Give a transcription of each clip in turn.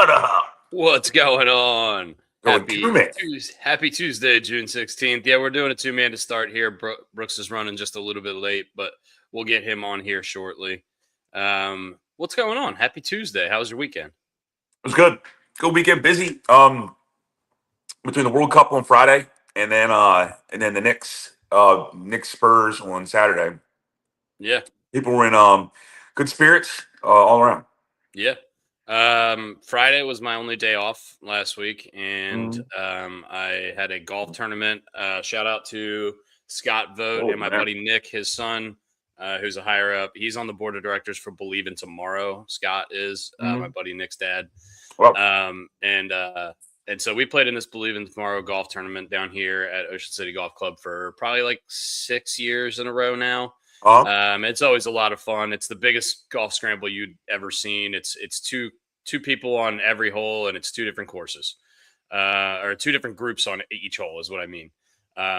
What up? What's going on? Going two-man. Happy Tuesday, June 16th. Yeah, we're doing a two-man to start here. Brooks is running just a little bit late, but we'll get him on here shortly. What's going on? Happy Tuesday. How was your weekend? It was good. Good weekend. Busy. Between the World Cup on Friday and then the Knicks Spurs on Saturday. Yeah. People were in good spirits all around. Yeah. Friday was my only day off last week, and I had a golf tournament. Shout out to Scott Vogt and my buddy Nick, his son, who's a higher up. He's on the board of directors for Believe in Tomorrow. Scott is my buddy Nick's dad. And so we played in this Believe in Tomorrow golf tournament down here at Ocean City Golf Club for probably like 6 years in a row now. It's always a lot of fun. It's the biggest golf scramble you'd ever seen. It's two people on every hole, and it's two different courses, or two different groups on each hole is what I mean.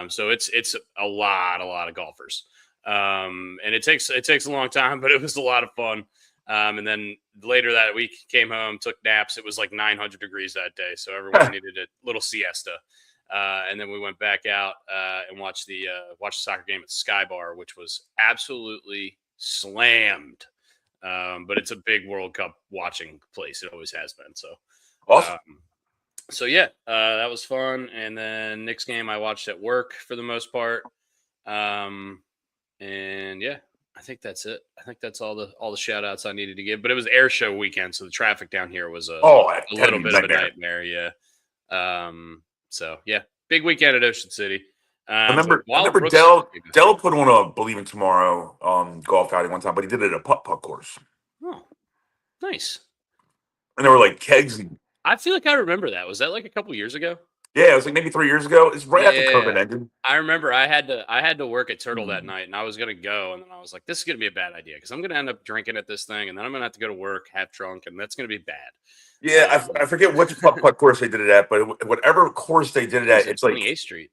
So it's a lot of golfers, and it takes a long time, but it was a lot of fun. And then later that week, came home, took naps. It was like 900 degrees that day, so everyone needed a little siesta. And then we went back out and watched the soccer game at Sky Bar, which was absolutely slammed. But it's a big World Cup watching place. It always has been. So awesome. That was fun. And then Knicks game I watched at work for the most part. And yeah, I think that's it. I think that's all the shout outs I needed to give. But it was air show weekend, so the traffic down here was a little bit of a nightmare. Yeah. So yeah, big weekend at Ocean City. I remember Dell put on a Believe in Tomorrow golf outing one time, but he did it at a putt course. Oh, nice. And there were like kegs. I feel like I remember that. Was that like a couple years ago? Yeah, it was like maybe 3 years ago. It's right after COVID ended. I remember I had to work at Turtle that night, and I was gonna go, and then I was like, "This is gonna be a bad idea because I'm gonna end up drinking at this thing, and then I'm gonna have to go to work half drunk, and that's gonna be bad." Yeah, I forget which putt course they did it at, but whatever course they did it at, it's like 28th Street.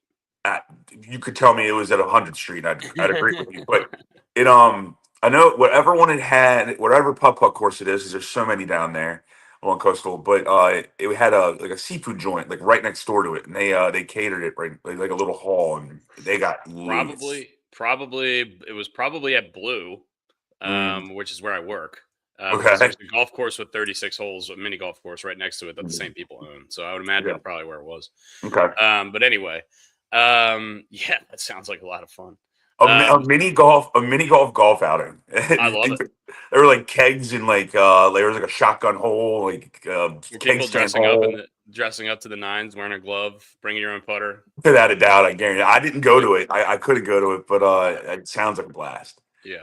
You could tell me it was at 100th Street. I'd agree with you, but it I know whatever putt course it is, because there's so many down there on Coastal, but it had a seafood joint like right next door to it, and they catered it right like a little hall, and they got probably it was probably at Blue, which is where I work. Okay. There's a golf course with 36 holes, a mini golf course right next to it that the same people own. So I would imagine probably where it was. Okay. But anyway, yeah, that sounds like a lot of fun. A mini golf outing. I love it. There were like kegs and like there was like a shotgun hole, like people dressing up to the nines, wearing a glove, bringing your own putter. Without a doubt, I guarantee. I didn't go to it. I couldn't go to it, but it sounds like a blast. Yeah.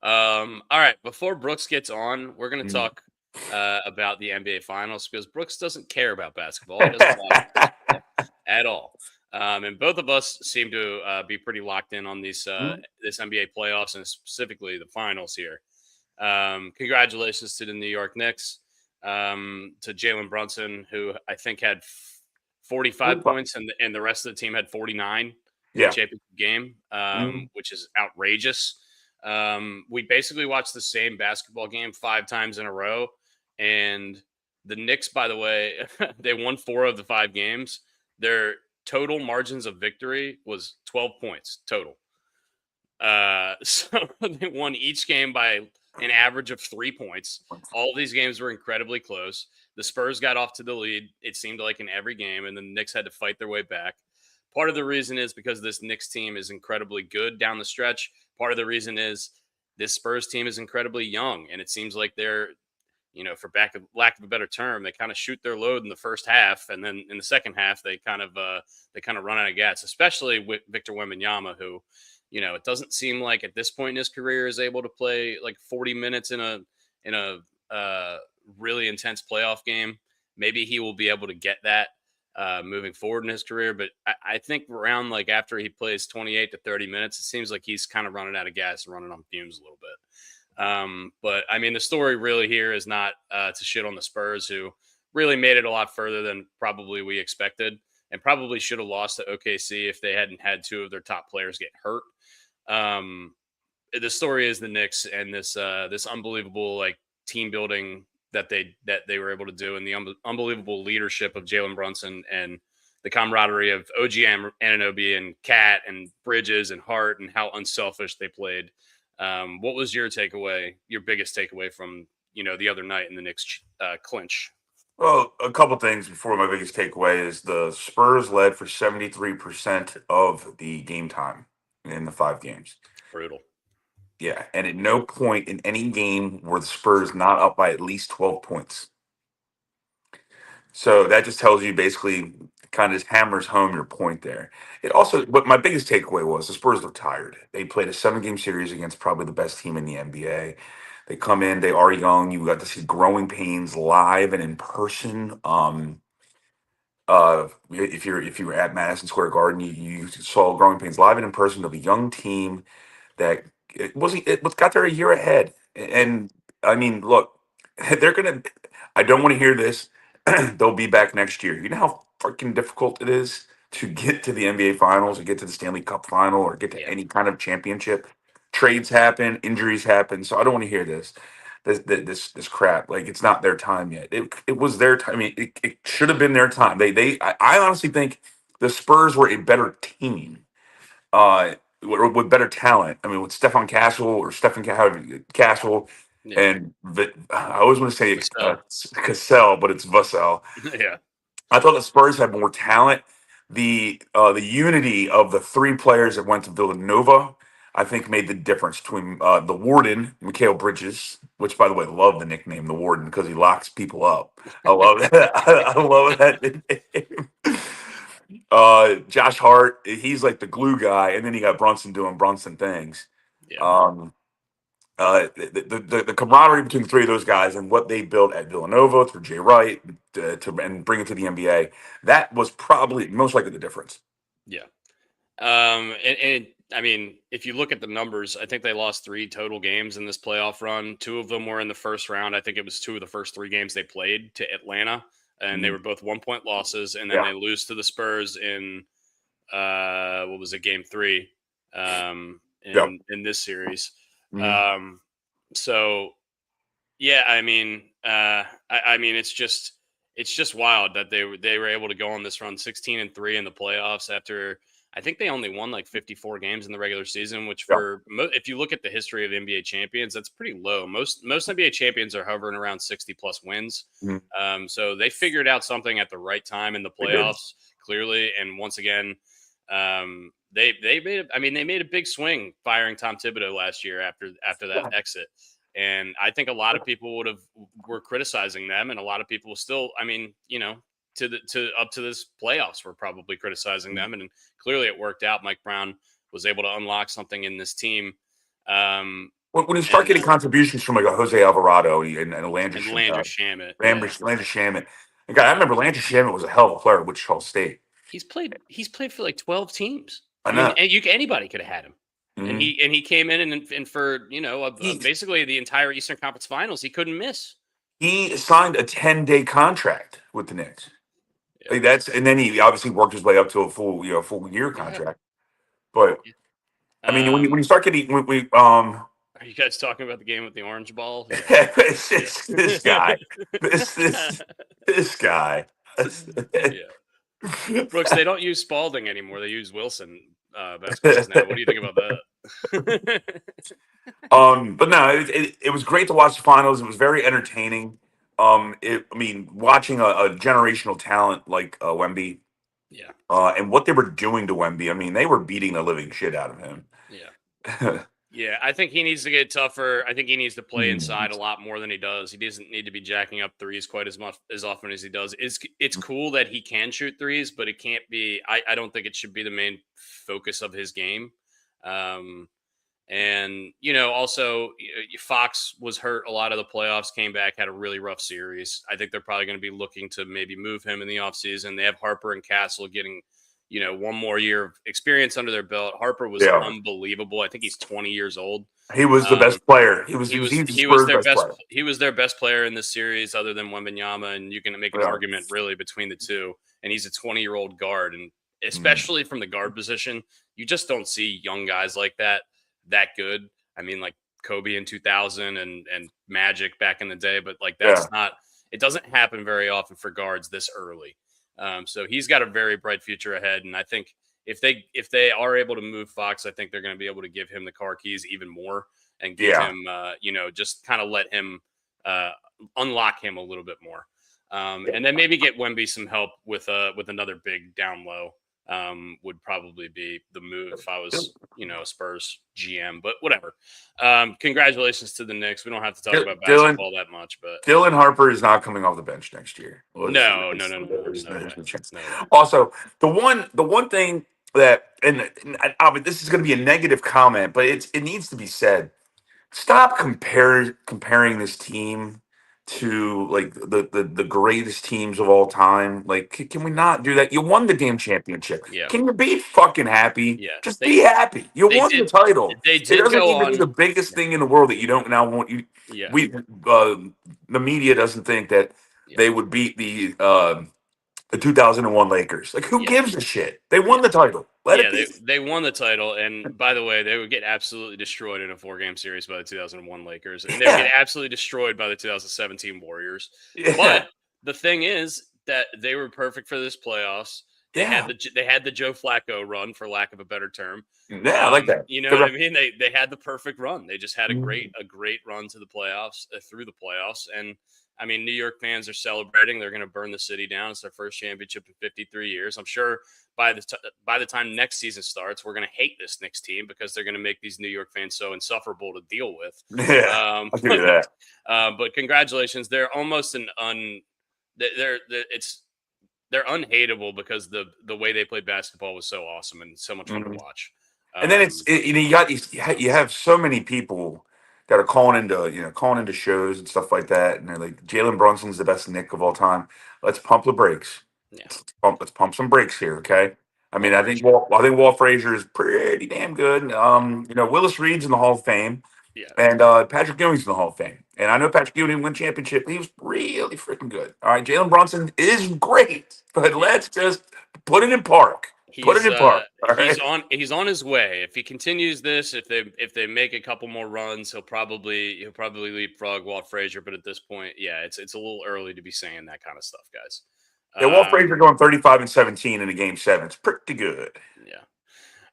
All right. Before Brooks gets on, we're going to talk about the NBA Finals because Brooks doesn't care about basketball. He doesn't watch it at all. And both of us seem to be pretty locked in on these this NBA playoffs and specifically the finals here. Congratulations to the New York Knicks, to Jalen Brunson, who I think had 45 points and the rest of the team had 49 in the championship game, which is outrageous. We basically watched the same basketball game 5 times in a row. And the Knicks, by the way, they won 4 of the 5 games. Their total margins of victory was 12 points total. So they won each game by an average of 3 points. All of these games were incredibly close. The Spurs got off to the lead, it seemed like, in every game, and the Knicks had to fight their way back. Part of the reason is because this Knicks team is incredibly good down the stretch. Part of the reason is this Spurs team is incredibly young, and it seems like they're, for lack of a better term, they kind of shoot their load in the first half, and then in the second half they kind of run out of gas. Especially with Victor Wembanyama, who, it doesn't seem like at this point in his career is able to play like 40 minutes in a really intense playoff game. Maybe he will be able to get that moving forward in his career, but I think around like after he plays 28 to 30 minutes, it seems like he's kind of running out of gas and running on fumes a little bit. But I mean, the story really here is not to shit on the Spurs, who really made it a lot further than probably we expected, and probably should have lost to OKC if they hadn't had 2 of their top players get hurt. The story is the Knicks and this unbelievable like team building that they were able to do, and the unbelievable leadership of Jalen Brunson and the camaraderie of OG Anunoby and Cat and Bridges and Hart and how unselfish they played. What was your takeaway, your biggest takeaway from, the other night in the Knicks clinch? Well, a couple things before my biggest takeaway is the Spurs led for 73% of the game time in the 5 games. Brutal. Yeah, and at no point in any game were the Spurs not up by at least 12 points. So that just tells you basically kind of just hammers home your point there. It also, but my biggest takeaway was the Spurs look tired. They played a 7 game series against probably the best team in the NBA. They come in, they are young. You got to see growing pains live and in person. If you were at Madison Square Garden, you saw growing pains live and in person of a young team that it was got there a year ahead. And I mean, look, they're gonna. I don't want to hear this. They'll be back next year. You know how freaking difficult it is to get to the NBA Finals or get to the Stanley Cup Final or get to Yeah. any kind of championship. Trades happen, injuries happen. So I don't want to hear this crap. Like it's not their time yet. It was their time. I mean, it should have been their time. I honestly think the Spurs were a better team with better talent. I mean, with Castle, Yeah. and I always want to say Vassell. Cassell, but it's Vassell. Yeah. I thought the Spurs had more talent. The unity of the 3 players that went to Villanova, I think, made the difference between the Warden, Mikal Bridges, which, by the way, love the nickname the Warden because he locks people up. I love that. I love that nickname. Josh Hart, he's like the glue guy, and then you got Brunson doing Brunson things. Yeah. Um, the camaraderie between the 3 of those guys and what they built at Villanova through Jay Wright and bring it to the NBA, that was probably most likely the difference. Yeah. And I mean, if you look at the numbers, I think they lost 3 total games in this playoff run. 2 of them were in the first round. I think it was 2 of the first 3 games they played to Atlanta, and they Mhm. were both 1-point losses. And then Yeah, they lose to the Spurs in what was it, game 3, yeah. in this series. Mhm. Um, so yeah, I mean, I mean, it's just wild that they were able to go on this run 16-3 in the playoffs after I think they only won like 54 games in the regular season, which Yeah. if you look at the history of NBA champions, that's pretty low. Most NBA champions are hovering around 60 plus wins. Mhm. So they figured out something at the right time in the They did. playoffs, clearly. And once again, they made a big swing firing Tom Thibodeau last year after that Yeah. exit. And I think a lot of people were criticizing them, and a lot of people still, I mean, to up to this playoffs were probably criticizing them, and clearly it worked out. Mike Brown was able to unlock something in this team, When you start and getting contributions from like a Jose Alvarado and a and Landry Shamet, yeah, Landry Shamet, and God, I yeah. remember Landry Shamet was a hell of a player at Wichita State. He's played for like 12 teams. I I mean, know. anybody could have had him. And Mhm. he came in and for He basically the entire Eastern Conference Finals, he couldn't miss. he signed a 10-day contract with the Knicks. Yeah, Like that's and then he obviously worked his way up to a full year yeah. contract. But Yeah. I mean, when you Um, start getting are you guys talking about the game with the orange ball? Yeah, this guy, this yeah, this this guy. yeah. Brooks, they don't use Spalding anymore. They use Wilson basketballs now. What do you think about that? But no, it was great to watch the finals. It was very entertaining. I mean, watching a generational talent like Wemby, Yeah, and what they were doing to Wemby. I mean, they were beating the living shit out of him. yeah. Yeah, I think he needs to get tougher. I think he needs to play inside a lot more than he does. He doesn't need to be jacking up threes quite as much as often as he does. It's cool that he can shoot threes, but it can't be. I don't think it should be the main focus of his game. Um, and also Fox was hurt a lot of the playoffs, came back, had a really rough series. I think they're probably going to be looking to maybe move him in the offseason. They have Harper and Castle getting one more year of experience under their belt. Harper was Yeah, unbelievable. I think he's 20 years old. he was the Um, best player. He was he he was was he's the he was Spurs their best best player. he was their best player in this series, other than Wembanyama, and you can make an Yeah. argument really between the two. And he's a 20-year-old guard, and Mm. especially from the guard position, you just don't see young guys like that good. I mean, like Kobe in 2000 and Magic back in the day, but like Yeah. that's not. It doesn't happen very often for guards this early. So he's got a very bright future ahead, and I think if they are able to move Fox, I think they're going to be able to give him the car keys even more and give Yeah. him, just kind of let him uh, unlock him a little bit more, and then maybe get Wemby some help with another big down low. Would probably be the move if I was, a Spurs GM, but whatever. Congratulations to the Knicks. We don't have to talk about Dylan basketball that much, but Dylan Harper is not coming off the bench next year. no, no, no, no, no, There's no way, no chance. no way. Also, the one thing that, and I mean, this is going to be a negative comment, but it needs to be said. Stop comparing this team to like the greatest teams of all time. Like, can we not do that? You won the damn championship. Yeah, Can you be fucking happy? yeah. Just They be happy. You they won the did title. they It did doesn't go need to be on. the biggest Yeah, thing in the world that you don't now want you. yeah, We the media doesn't think that yeah, they would beat the 2001 Lakers. Like, who yeah, gives a shit? They yeah. won the title. Let it Yeah, be. they won the title, and by the way, they would get absolutely destroyed in a 4-game series by the 2001 Lakers, and they would get Yeah, absolutely destroyed by the 2017 Warriors. But yeah, the thing is that they were perfect for this playoffs. yeah, They had the Joe Flacco run, for lack of a better term. yeah. I like that. You know Good what I run. mean? They had the perfect run. They just had a great Mhm. run to the playoffs, through the playoffs, and I mean, New York fans are celebrating. They're going to burn the city down. It's their first championship in 53 years. I'm sure by the time next season starts, we're going to hate this Knicks team because they're going to make these New York fans so insufferable to deal with. Yeah, I'll give you that. But congratulations, they're almost it's they're unhateable because the way they played basketball was so awesome and so much fun to Mhm. watch. And then Um, you have so many people that are calling into shows and stuff like that, and they're like, Jalen Brunson's the best Nick of all time. Let's pump the brakes. yeah, Let's pump some brakes here, okay? I mean, Walt I think Frazier. Walt Frazier is pretty damn good. Yeah, Willis Reed's in the Hall of Fame. yeah, And Patrick Ewing's in the Hall of Fame. And I know Patrick Ewing didn't win championship. He was really freaking good. All right. Jalen Brunson is great. But yeah. let's just put it in park. Put it in park. All right. He's on his way. If he continues this, if they make a couple more runs, he'll probably leapfrog Walt Frazier. But at this point, yeah, it's a little early to be saying that kind of stuff, guys. Yeah, Walt Frazier Um, going 35 and 17 in a game seven. It's pretty good. yeah.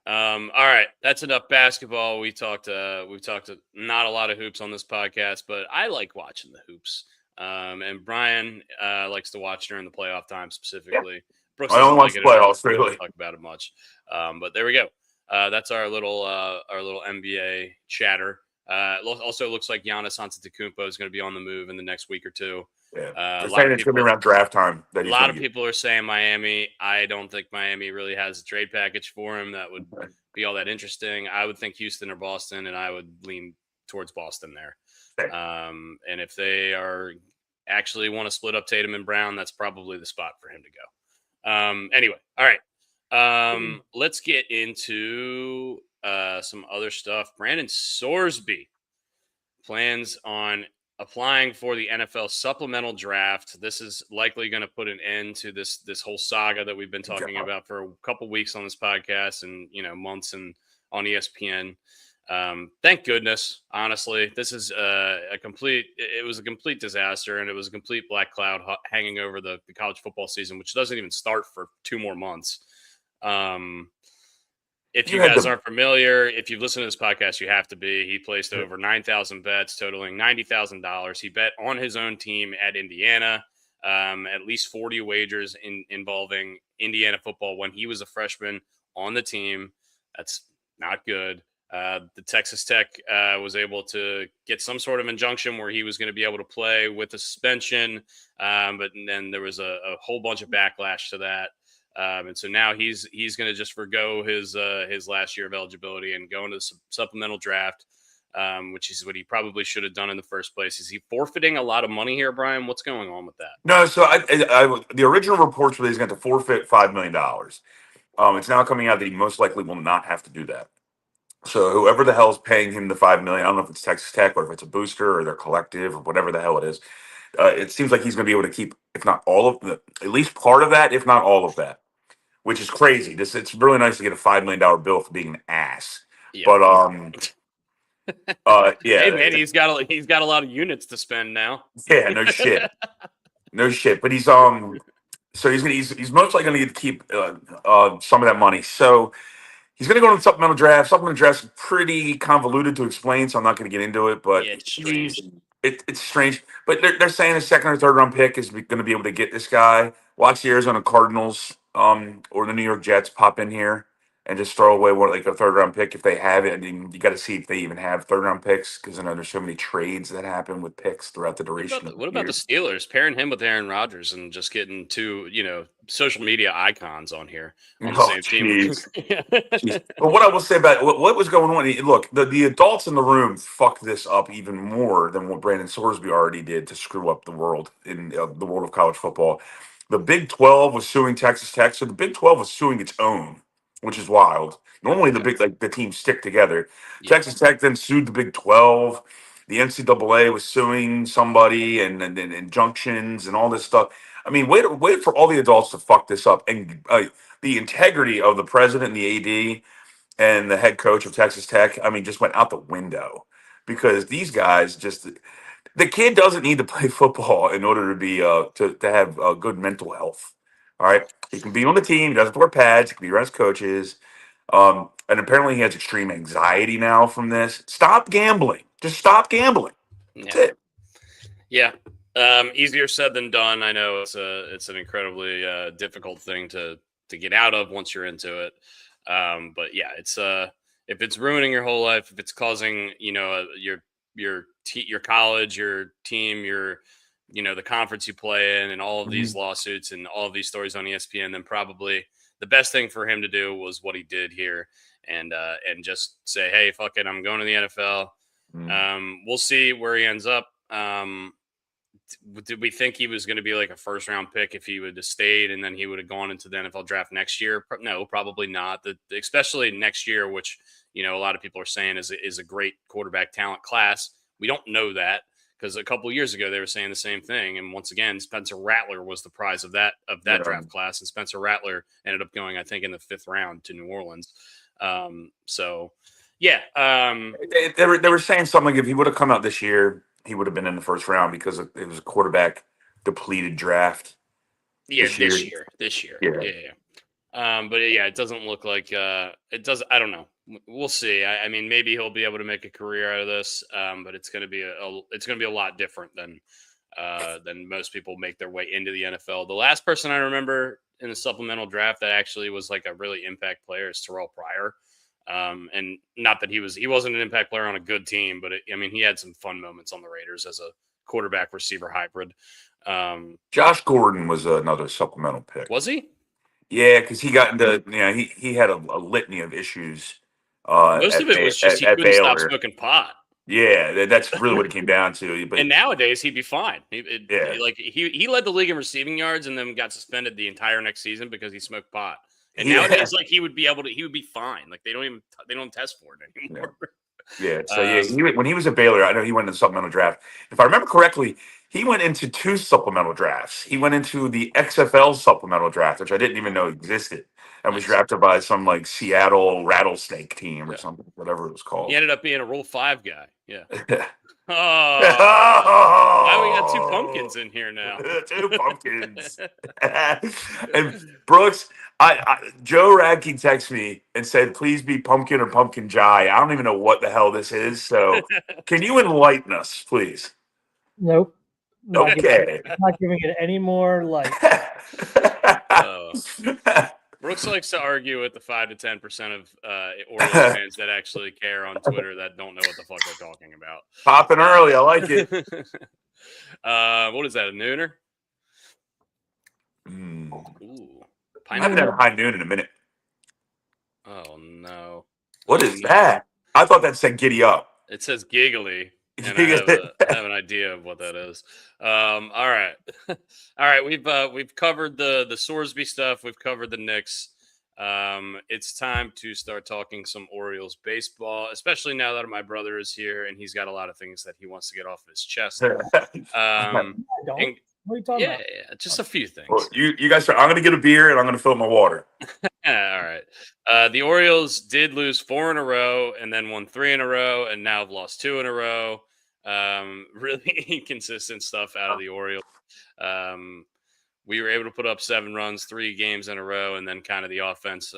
All right, that's enough basketball. We've talked not a lot of hoops on this podcast, but I like watching the hoops. And Brian likes to watch during the playoff time Yeah. specifically. Brooks I only doesn't like watch it at all, playoffs, so we don't really. talk about it much. But there we go. That's our little NBA chatter. Also looks like Giannis Antetokounmpo is going to be on the move in the next week or two. Yeah. A They're lot saying of it's going to be people around draft time a that he's lot going of to get. people are saying Miami. I don't think Miami really has a trade package for him that would be all that interesting. I would think Houston or Boston, and I would lean towards Boston there. And if they are actually want to split up Tatum and Brown, that's probably the spot for him to go. Anyway, all right. Let's get into some other stuff. Brandon Sorsby plans on applying for the NFL supplemental draft. This is likely going to put an end to this whole saga that we've been talking about for a couple weeks on this podcast and months and on ESPN. Thank goodness, honestly, this is a complete. It was a complete disaster, and it was a complete black cloud hanging over the college football season, which doesn't even start for 2 more months. If you You had guys the aren't familiar, if you've listened to this podcast, you have to be. He placed over 9,000 bets, totaling $90,000. He bet on his own team at Indiana, at least 40 wagers involving Indiana football when he was a freshman on the team. That's not good. The Texas Tech was able to get some sort of injunction where he was going to be able to play with a suspension, but then there was a whole bunch of backlash to that. And so now he's going to just forgo his last year of eligibility and go into the supplemental draft, which is what he probably should have done in the first place. Is he forfeiting a lot of money here, Brian? What's going on with that? No, so the original reports were that he's going to forfeit $5 million. It's now coming out that he most likely will not have to do that. So whoever the hell is paying him the 5 million, I don't know if it's Texas Tech or if it's a booster or their collective or whatever the hell it is. It seems like he's going to be able to keep, if not all of the, at least part of that, if not all of that, which is crazy. It's really nice to get a $5 million bill for being an ass, Yeah, but Hey Yeah, man, he's got a lot of units to spend now. yeah, no shit, no shit. But so he's most likely going to keep some of that money. So he's going to go to the supplemental draft. Supplemental draft's pretty convoluted to explain, so I'm not going to get into it. But Yeah, it's strange. it's strange. But they're saying a second or third round pick is going to be able to get this guy. Watch the Arizona Cardinals or the New York Jets pop in here and just throw away like a third round pick if they have it. I mean, you got to see if they even have third round picks because I know there's so many trades that happen with picks throughout the duration of the What about year. the Steelers pairing him with Aaron Rodgers and just getting two, social media icons on here on the Oh, same team? jeez. Jeez. But what I will say about what was going on, look, the adults in the room fucked this up even more than what Brandon Sorsby already did to screw up the world in the world of college football. The Big 12 was suing Texas Tech, so the Big 12 was suing its own, which is wild. Normally, the teams stick together. Yeah. Texas Tech then sued the Big 12. The NCAA was suing somebody and injunctions and all this stuff. I mean, wait for all the adults to fuck this up and the integrity of the president and the AD and the head coach of Texas Tech, I mean, just went out the window because these guys just the kid doesn't need to play football in order to be to have good mental health. All right, he can be on the team. He doesn't have to wear pads. He can be around his coaches. And apparently, he has extreme anxiety now from this. Stop gambling. Just stop gambling. That's Yeah. it. Yeah. Easier said than done. I know it's an incredibly difficult thing to get out of once you're into it. But yeah, it's if it's ruining your whole life, if it's causing your college, your team, the conference you play in, and all of these Mhm. lawsuits and all of these stories on ESPN, then probably the best thing for him to do was what he did here, and just say, hey, fuck it, I'm going to the NFL. Mhm. We'll see where he ends up. Did we think he was going to be like a first round pick if he would have stayed and then he would have gone into the NFL draft next year? No, probably not. Especially next year, which a lot of people are saying is a great quarterback talent class. We don't know that because a couple of years ago they were saying the same thing. And once again, Spencer Rattler was the prize of that Yeah. draft class, and Spencer Rattler ended up going, I think, in the 5th round to New Orleans. So yeah, They were saying something like if he would have come out this year, he would have been in the first round because it was a quarterback depleted draft yeah, this year. this year, Yeah. yeah. But yeah, it doesn't look like it does. I don't know. We'll see. I mean, maybe he'll be able to make a career out of this, but it's going to be it's going to be a lot different than most people make their way into the NFL. The last person I remember in the supplemental draft that actually was like a really impact player is Terrell Pryor. And not that he wasn't an impact player on a good team, but I mean, he had some fun moments on the Raiders as a quarterback receiver hybrid. Josh Gordon was another supplemental pick. Was he? Yeah, because he got into he had a litany of issues Most of it was just he At couldn't stop Baylor. smoking pot. Yeah, that's really what it came down to. But And nowadays he'd be fine. yeah, He led the league in receiving yards and then got suspended the entire next season because he smoked pot. And yeah, nowadays, like he would be fine. Like they don't test for it yeah. anymore. Yeah, so yeah, Um, when he was at Baylor, I know he went in the supplemental draft. If I remember correctly, he went into two supplemental drafts. He went into the XFL supplemental draft, which I didn't even know existed, and was nice. drafted by some like Seattle Rattlesnake team or Yeah. something, whatever it was He called. ended up being a Rule 5 guy. Yeah. Oh, Oh, why we got two pumpkins in here now? two pumpkins. And Brooks, Joe Radke texted me and said, "Please be pumpkin or pumpkin jai." I don't even know what the hell this is. So, can you enlighten us, please? Nope. Okay. Not giving it any more light. Brooks likes to argue with the 5 to 10% of Orioles fans that actually care on Twitter that don't know what the fuck they're talking about. Popping early, I like it. What is that? A nooner? Ooh, I haven't had a high noon in a minute. Oh no! What is that? I thought that said "giddy up." It says giggly, and I have an idea of what that is. All right, all right. We've covered the Sorsby stuff. We've covered the Knicks. It's time to start talking some Orioles baseball, especially now that my brother is here and he's got a lot of things that he wants to get off his chest. What are you talking about? Yeah, just a few things. Well, you guys, I'm going to get a beer and I'm going to fill my water. All right. The Orioles did lose 4 in a row and then won 3 in a row and now have lost 2 in a row. Really inconsistent stuff out of the Orioles. Um, we were able to put up 7 runs 3 games in a row, and then kind of the offense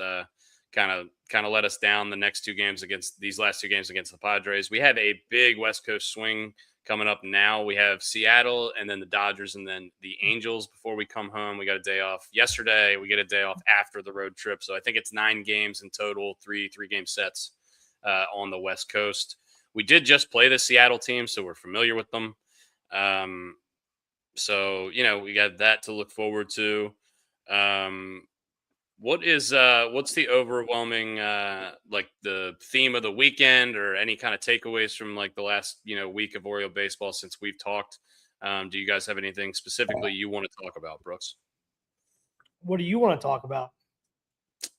kind of let us down the next 2 games against these last 2 games against the Padres. We have a big West Coast swing coming up now. We have Seattle and then the Dodgers and then the Angels before we come home. We got a day off yesterday. We get a day off after the road trip. So I think it's 9 games in total, three-game sets on the West Coast. We did just play the Seattle team, so we're familiar with them. So, we got that to look forward to. What's the overwhelming like the theme of the weekend or any kind of takeaways from like the last week of Oriole baseball since we've talked? Do you guys have anything specifically you want to talk about, Brooks? What do you want to talk about?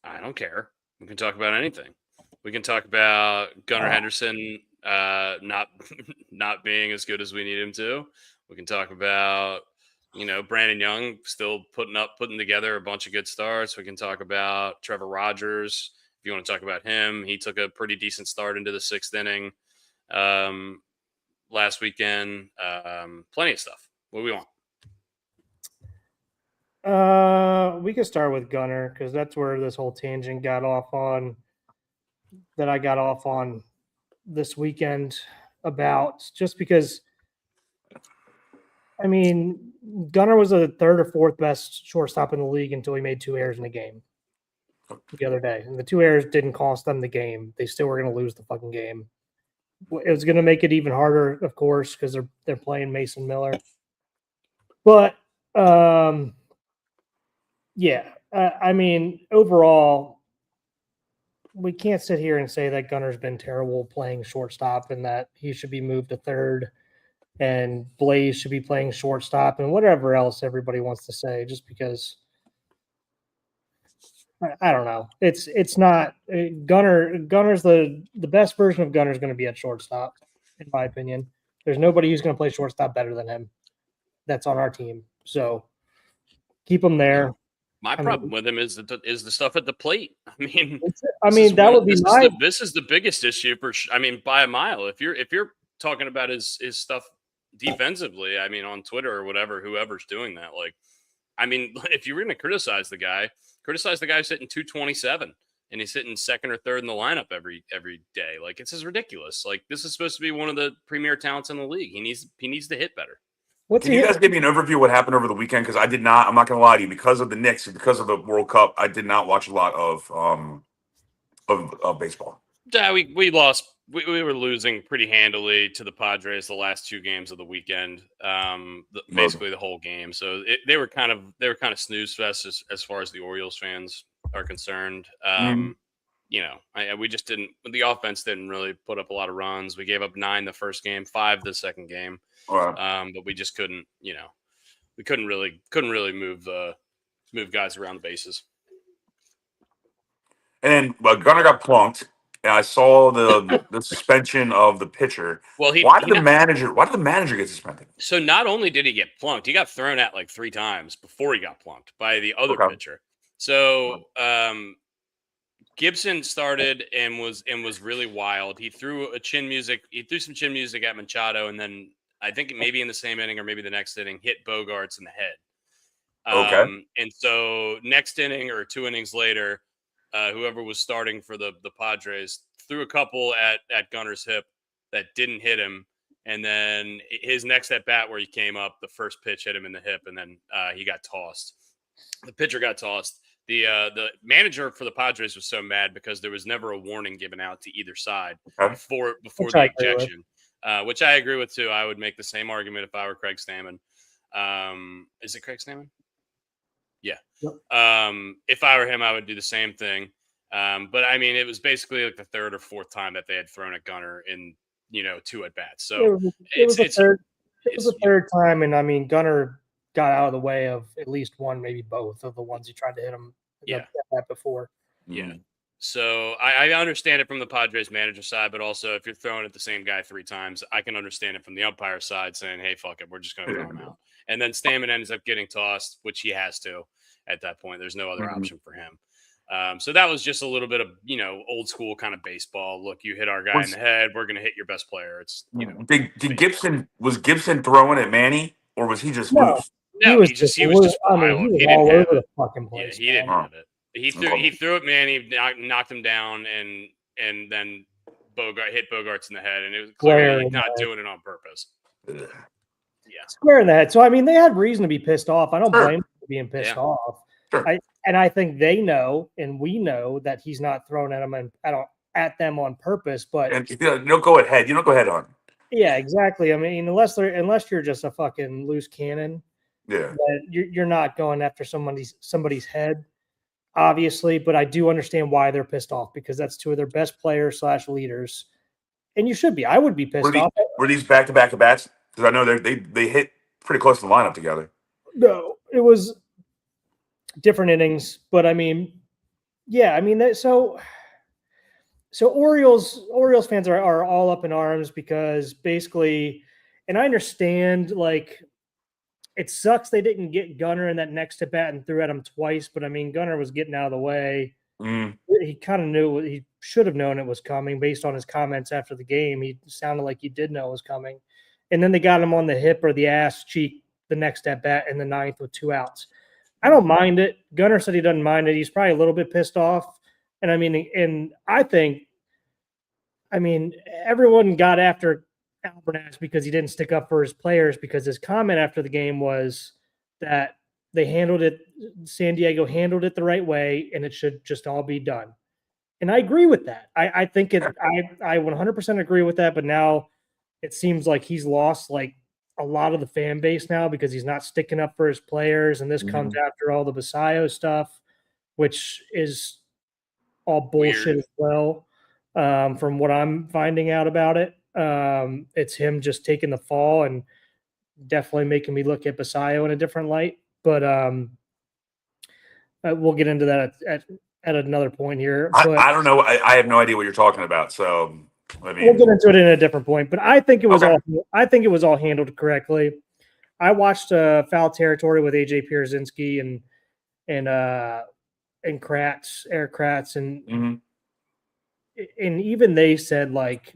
I don't care. We can talk about anything. We can talk about Gunnar Henderson not not being as good as we need him to. We can talk about Brandon Young still putting together a bunch of good starts. We can talk about Trevor Rogers. If you want to talk about him, he took a pretty decent start into the 6th inning last weekend. Plenty of stuff. What do we want? We could start with Gunner because that's where this whole tangent got off on. That I got off on this weekend about just because. I mean, Gunner was the 3rd or 4th best shortstop in the league until he made 2 errors in a game the other day. And the 2 errors didn't cost them the game. They still were going to lose the fucking game. It was going to make it even harder, of course, because they're playing Mason Miller. But, yeah, I mean, overall, we can't sit here and say that Gunner's been terrible playing shortstop and that he should be moved to 3rd. And Blaze should be playing shortstop and whatever else everybody wants to say, just because I don't know. It's not Gunner's the best version of Gunner's going to be at shortstop, in my opinion. There's nobody who's going to play shortstop better than him. That's on our team. So keep him there. My problem with him is the stuff at the plate. I mean, this is the biggest issue by a mile. If you're talking about his stuff defensively, I mean, on Twitter or whatever, whoever's doing that, like, I mean, if you're going to criticize the guy who's hitting 227 and he's hitting 2nd or 3rd in the lineup every day. Like, it's just ridiculous. Like, this is supposed to be one of the premier talents in the league. He needs to hit better. Can you guys give me an overview of what happened over the weekend? Because I did not. I'm not going to lie to you. Because of the Knicks, because of the World Cup, I did not watch a lot of baseball. Yeah, we lost. We were losing pretty handily to the Padres the last 2 games of the weekend, basically the whole game. So they were kind of snooze fest as far as the Orioles fans are concerned. We just didn't. The offense didn't really put up a lot of runs. We gave up 9 the first game, 5 the second game, but we just couldn't. We couldn't really move guys around the bases. And Gunnar got plunked. And I saw the suspension of the pitcher. Well, why did the manager get suspended? So not only did he get plunked, he got thrown at like 3 times before he got plunked by the other pitcher. So Gibson started and was really wild. He threw some chin music at Machado, and then I think maybe in the same inning or maybe the next inning hit Bogarts in the head. And so next inning or 2 innings later, whoever was starting for the Padres threw a couple at Gunner's hip that didn't hit him. And then his next at bat where he came up, the first pitch hit him in the hip, and then he got tossed. The pitcher got tossed. The manager for the Padres was so mad because there was never a warning given out to either side before the ejection, which I agree with too. I would make the same argument if I were Craig Stammen. Is it Craig Stammen? Yeah. Yep. If I were him, I would do the same thing. But I mean, it was basically like the 3rd or 4th time that they had thrown at Gunnar in 2 at bats. So it was the 3rd time, and I mean, Gunnar got out of the way of at least one, maybe both of the ones he tried to hit him. That before. Yeah. So I understand it from the Padres manager side, but also if you're throwing at the same guy 3 times, I can understand it from the umpire side saying, hey, fuck it, we're just going to throw him out. And then Stammen ends up getting tossed, which he has to at that point. There's no other option for him. So that was just a little bit of, old school kind of baseball. Look, you hit our guy in the head, we're going to hit your best player. It's, Did Gibson throwing at Manny, or was he just No, loose? No, he was just I mean, wild. he was He didn't all have over it. the fucking Yeah, place. he didn't man. have it. He threw it, Manny knocked him down, and then Bogart hit Bogarts in the head, and it was clearly not doing it on purpose. Ugh. Yeah, Square in the head. So I mean, they had reason to be pissed off. I don't Sure. blame them for being pissed Yeah. off. Sure. I think they know, and we know that he's not throwing at them and at them on purpose. But And you don't go ahead. You don't go head on. yeah, exactly. I mean, unless you're just a fucking loose cannon, Yeah. you're not going after somebody's head, obviously. But I do understand why they're pissed off, because that's two of their best players / leaders, and you should be. I would be pissed off. Were these back-to-back at bats? Because I know they hit pretty close to the lineup together. No, it was different innings, but I mean, yeah, I mean so Orioles fans are all up in arms because basically, and I understand, like, it sucks they didn't get Gunnar in that next at bat and threw at him twice, but I mean, Gunnar was getting out of the way. He kind of knew, he should have known it was coming based on his comments after the game. He sounded like he did know it was coming. And then they got him on the hip or the ass cheek the next at bat in the ninth with 2 outs. I don't mind it. Gunnar said he doesn't mind it. He's probably a little bit pissed off. And I mean, everyone got after Albernash because he didn't stick up for his players, because his comment after the game was that San Diego handled it the right way, and it should just all be done. And I agree with that. I think I 100% agree with that, but now it seems like he's lost like a lot of the fan base now because he's not sticking up for his players, and this comes after all the Basayo stuff, which is all bullshit Weird. as well. From what I'm finding out about it, it's him just taking the fall and definitely making me look at Basayo in a different light. But we'll get into that at another point here. But I don't know. I have no idea what you're talking about. So I mean, we'll get into it in a different point. But I think it was Okay. all handled correctly. I watched Foul Territory with AJ Pierzynski and Eric Kratz, and even they said, like,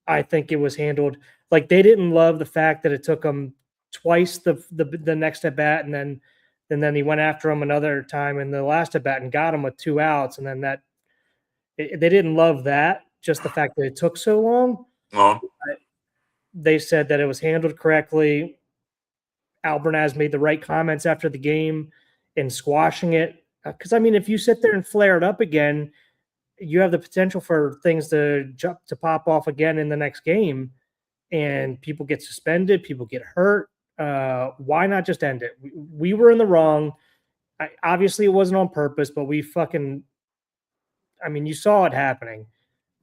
I think it was handled, like, they didn't love the fact that it took him twice the next at bat, and then he went after him another time in the last at bat and got him with 2 outs, and then they didn't love that, just the fact that it took so long. They said that it was handled correctly. Albernaz made the right comments after the game in squashing it, because I mean, if you sit there and flare it up again, you have the potential for things to pop off again in the next game, and people get suspended, people get hurt. Why not just end it? We were in the wrong. Obviously, it wasn't on purpose, but you saw it happening.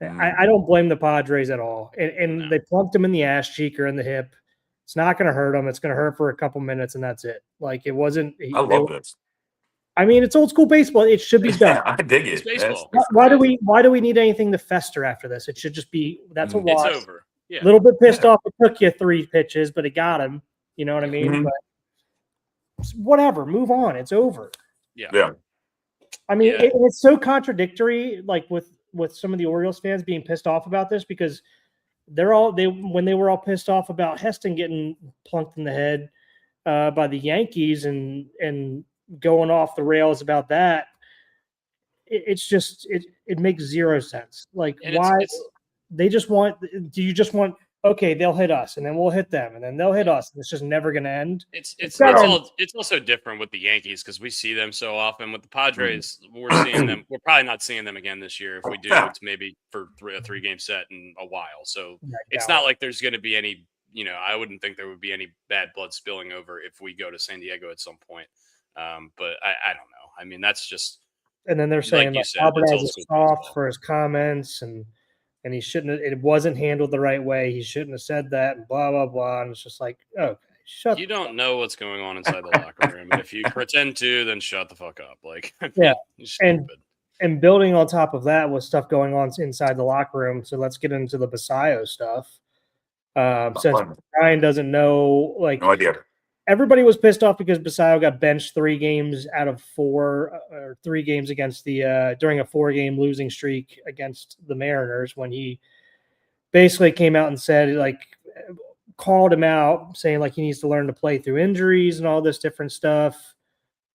I don't blame the Padres at all. And they plunked him in the ass cheek or in the hip. It's not going to hurt him. It's going to hurt for a couple minutes, and that's it. Like, it wasn't. I love this. I mean, it's old school baseball. It should be done. I dig it. It's baseball. Why do we need anything to fester after this? It should just be, that's a wash. It's over. Yeah. A little bit pissed off. It took you 3 pitches, but it got him. You know what I mean? But whatever. Move on. It's over. Yeah. I mean, it's so contradictory, like with some of the Orioles fans being pissed off about this, because when they were all pissed off about Heston getting plunked in the head by the Yankees and going off the rails about that, it makes zero sense. Like, why they just want? Do you just want? Okay, they'll hit us, and then we'll hit them, and then they'll hit us, and it's just never going to end. It's also different with the Yankees because we see them so often. With the Padres, we're seeing them. We're probably not seeing them again this year. If we do, it's maybe for a 3-game set in a while. So it's not like there's going to be any. I wouldn't think there would be any bad blood spilling over if we go to San Diego at some point. But I don't know. I mean, that's just. And then they're saying like Alvarez is soft for his comments, and he shouldn't. It wasn't handled the right way. He shouldn't have said that, and blah blah blah. And it's just like, okay, shut. You don't know what's going on inside the locker room, and if you pretend to, then shut the fuck up. Like, and building on top of that was stuff going on inside the locker room. So let's get into the Basayo stuff. Since Brian doesn't know, like, no idea. everybody was pissed off because Basayo got benched 3 games out of 4, or 3 games against the during a 4-game losing streak against the Mariners, when he basically came out and said, like, called him out, saying like he needs to learn to play through injuries and all this different stuff.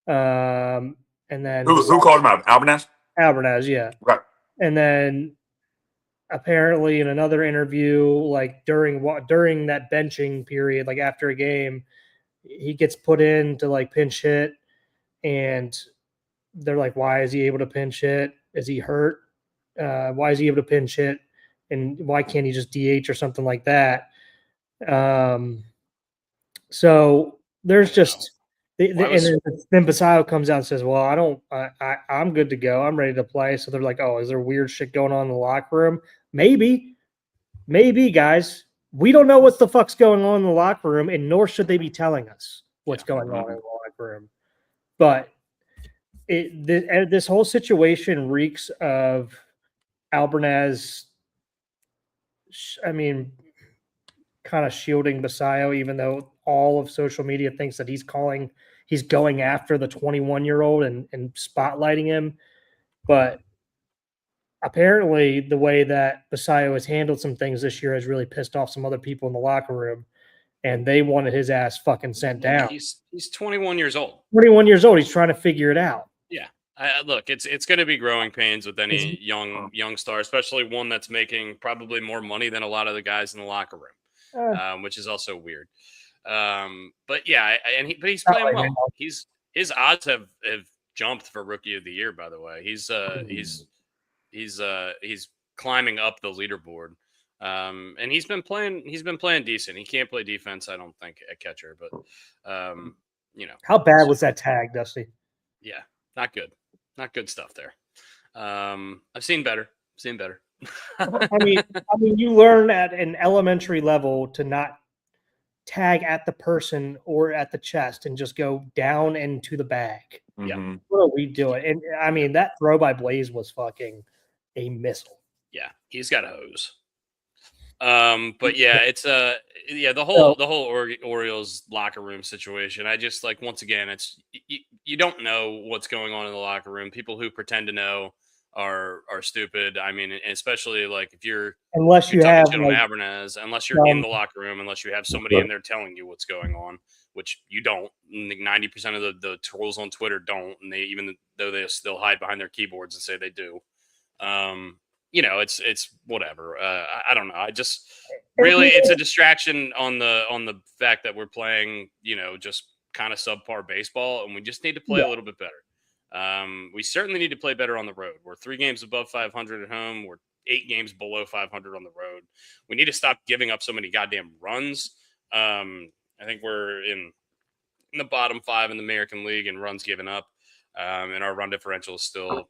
And then Who called him out? Albanese? Albanese, yeah. Okay. And then apparently in another interview, like during that benching period, like after a game, he gets put in to like pinch hit, and they're like, why is he able to pinch hit? Is he hurt? Why is he able to pinch hit? And why can't he just DH or something like that? So there's just and then Basayo comes out and says, well, I'm good to go. I'm ready to play. So they're like, oh, is there weird shit going on in the locker room? Maybe, guys. We don't know what the fuck's going on in the locker room, and nor should they be telling us what's going on in the locker room. But this whole situation reeks of Albanese, I mean, kind of shielding Basayo, even though all of social media thinks that he's going after the 21-year-old and spotlighting him. But apparently the way that Basayo has handled some things this year has really pissed off some other people in the locker room, and they wanted his ass fucking sent down. He's 21 years old. 21 years old. He's trying to figure it out. Yeah. Look, it's going to be growing pains with any young star, especially one that's making probably more money than a lot of the guys in the locker room, which is also weird. But yeah, but he's playing well. His odds have jumped for Rookie of the Year. By the way, he's climbing up the leaderboard. And he's been playing decent. He can't play defense, I don't think, at catcher, but how bad was that tag, Dusty? Yeah, not good stuff there. I've seen better. I mean, you learn at an elementary level to not tag at the person or at the chest and just go down into the bag. Yeah. What are we doing? And I mean, that throw by Blaze was fucking a missile. Yeah, he's got a hose. But yeah, it's the whole Orioles locker room situation. I just, like, once again, it's you don't know what's going on in the locker room. People who pretend to know are stupid. I mean, especially like if unless you have on Abernathy, unless you're in the locker room, unless you have somebody in there telling you what's going on, which you don't. 90% of the trolls on Twitter don't, and even though they still hide behind their keyboards and say they do. It's whatever. I don't know. I just really, it's a distraction on the fact that we're playing, just kind of subpar baseball, and we just need to play a little bit better. We certainly need to play better on the road. We're 3 games above 500 at home. We're 8 games below 500 on the road. We need to stop giving up so many goddamn runs. I think we're in the bottom 5 in the American League in runs given up. And our run differential is still,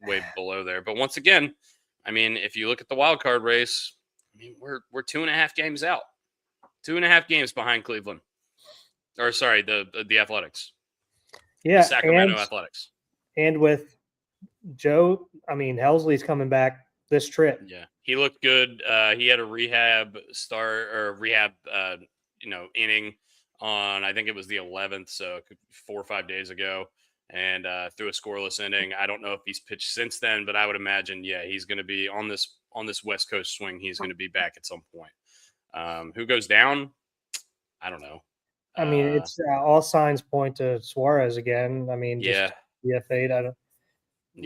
way below there. But once again, I mean, if you look at the wild card race, I mean, we're 2.5 games out, 2.5 games behind Cleveland, or sorry, the Athletics. Yeah, the Sacramento Athletics. And with Joe, I mean, Helsley's coming back this trip. Yeah, he looked good. He had a rehab inning on, I think it was the 11th, so 4 or 5 days ago. And threw a scoreless inning. I don't know if he's pitched since then, but I would imagine, he's going to be on this West Coast swing. He's going to be back at some point. Who goes down? I don't know. I mean, it's all signs point to Suarez again. I mean, just DFA'd. I don't,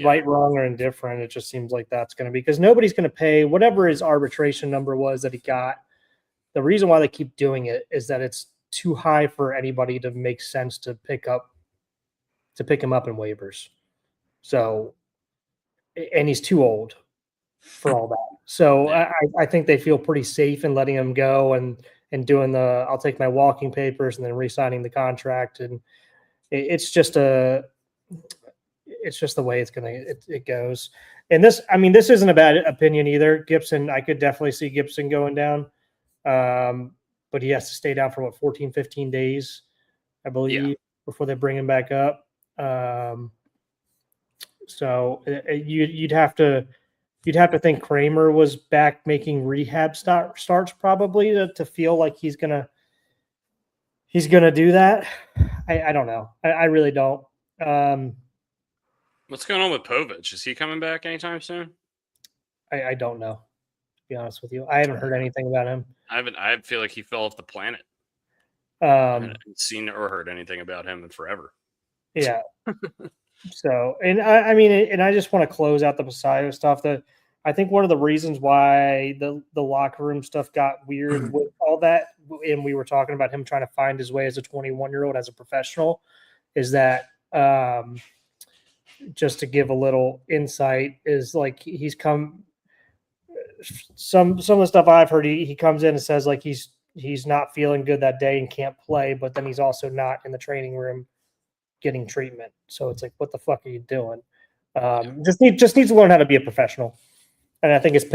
right, wrong, or indifferent. It just seems like that's going to be, because nobody's going to pay whatever his arbitration number was that he got. The reason why they keep doing it is that it's too high for anybody to make sense to pick him up in waivers. So, and he's too old for all that. So I think they feel pretty safe in letting him go and doing I'll take my walking papers and then re-signing the contract. And it's just the way it goes. And this isn't a bad opinion either. Gibson, I could definitely see Gibson going down. But he has to stay down for 14, 15 days, I believe, before they bring him back up. So you'd have to think Kramer was back making rehab starts probably to feel like he's gonna he's going to do that. I don't know. I really don't. What's going on with Povich? Is he coming back anytime soon? I don't know, to be honest with you. I haven't heard anything about him. I feel like he fell off the planet. I haven't seen or heard anything about him in forever. Yeah. So, and I mean, and I just want to close out the Messiah stuff. That I think one of the reasons why the locker room stuff got weird with all that, and we were talking about him trying to find his way as a 21-year-old as a professional, is that just to give a little insight, is like he's come. Some of the stuff I've heard, he comes in and says like he's not feeling good that day and can't play, but then he's also not in the training room getting treatment. So it's like, what the fuck are you doing? Just needs to learn how to be a professional. And I think it's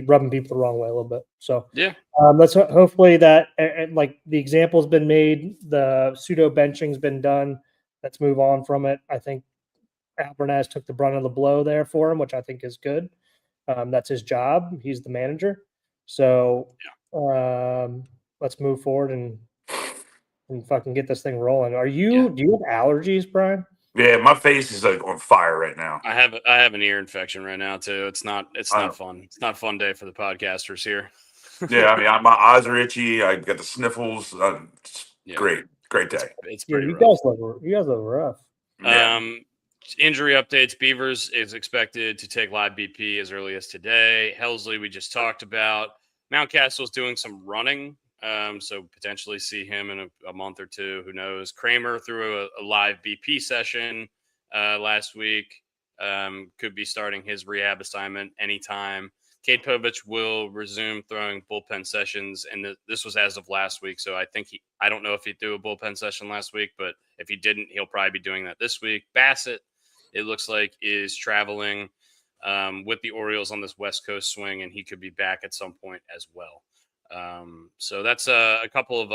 rubbing people the wrong way a little bit. So yeah, let's hopefully that like the example's been made, the pseudo benching's been done. Let's move on from it. I think Albernaz took the brunt of the blow there for him, which I think is good. That's his job. He's the manager. So let's move forward and fucking get this thing rolling. Do you have allergies, Brian? Yeah, my face is like on fire right now. I have an ear infection right now too. It's not fun. It's not a fun day for the podcasters here. Yeah, I mean, my eyes are itchy. I got the sniffles. Great day. It's pretty rough. You guys look rough. Yeah. Injury updates. Beavers is expected to take live BP as early as today. Helsley, we just talked about. Mountcastle's doing some running. So potentially see him in a month or two. Who knows? Kramer threw a live BP session last week. Could be starting his rehab assignment anytime. Cade Povich will resume throwing bullpen sessions, and this was as of last week. So I think I don't know if he threw a bullpen session last week, but if he didn't, he'll probably be doing that this week. Bassett, it looks like, is traveling with the Orioles on this West Coast swing, and he could be back at some point as well. So that's a couple of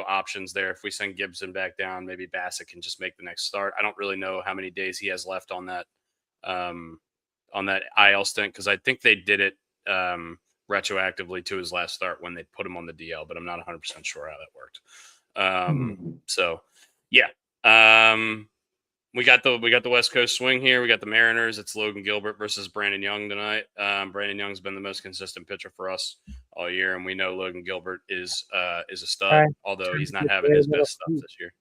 options there. If we send Gibson back down, maybe Bassett can just make the next start. I don't really know how many days he has left on that IL stint, because I think they did it retroactively to his last start when they put him on the DL, but I'm not 100% sure how that worked. So yeah. We got the West Coast swing here. We got the Mariners. It's Logan Gilbert versus Brandon Young tonight. Brandon Young's been the most consistent pitcher for us all year, and we know Logan Gilbert is a stud, although he's not having his best stuff this year.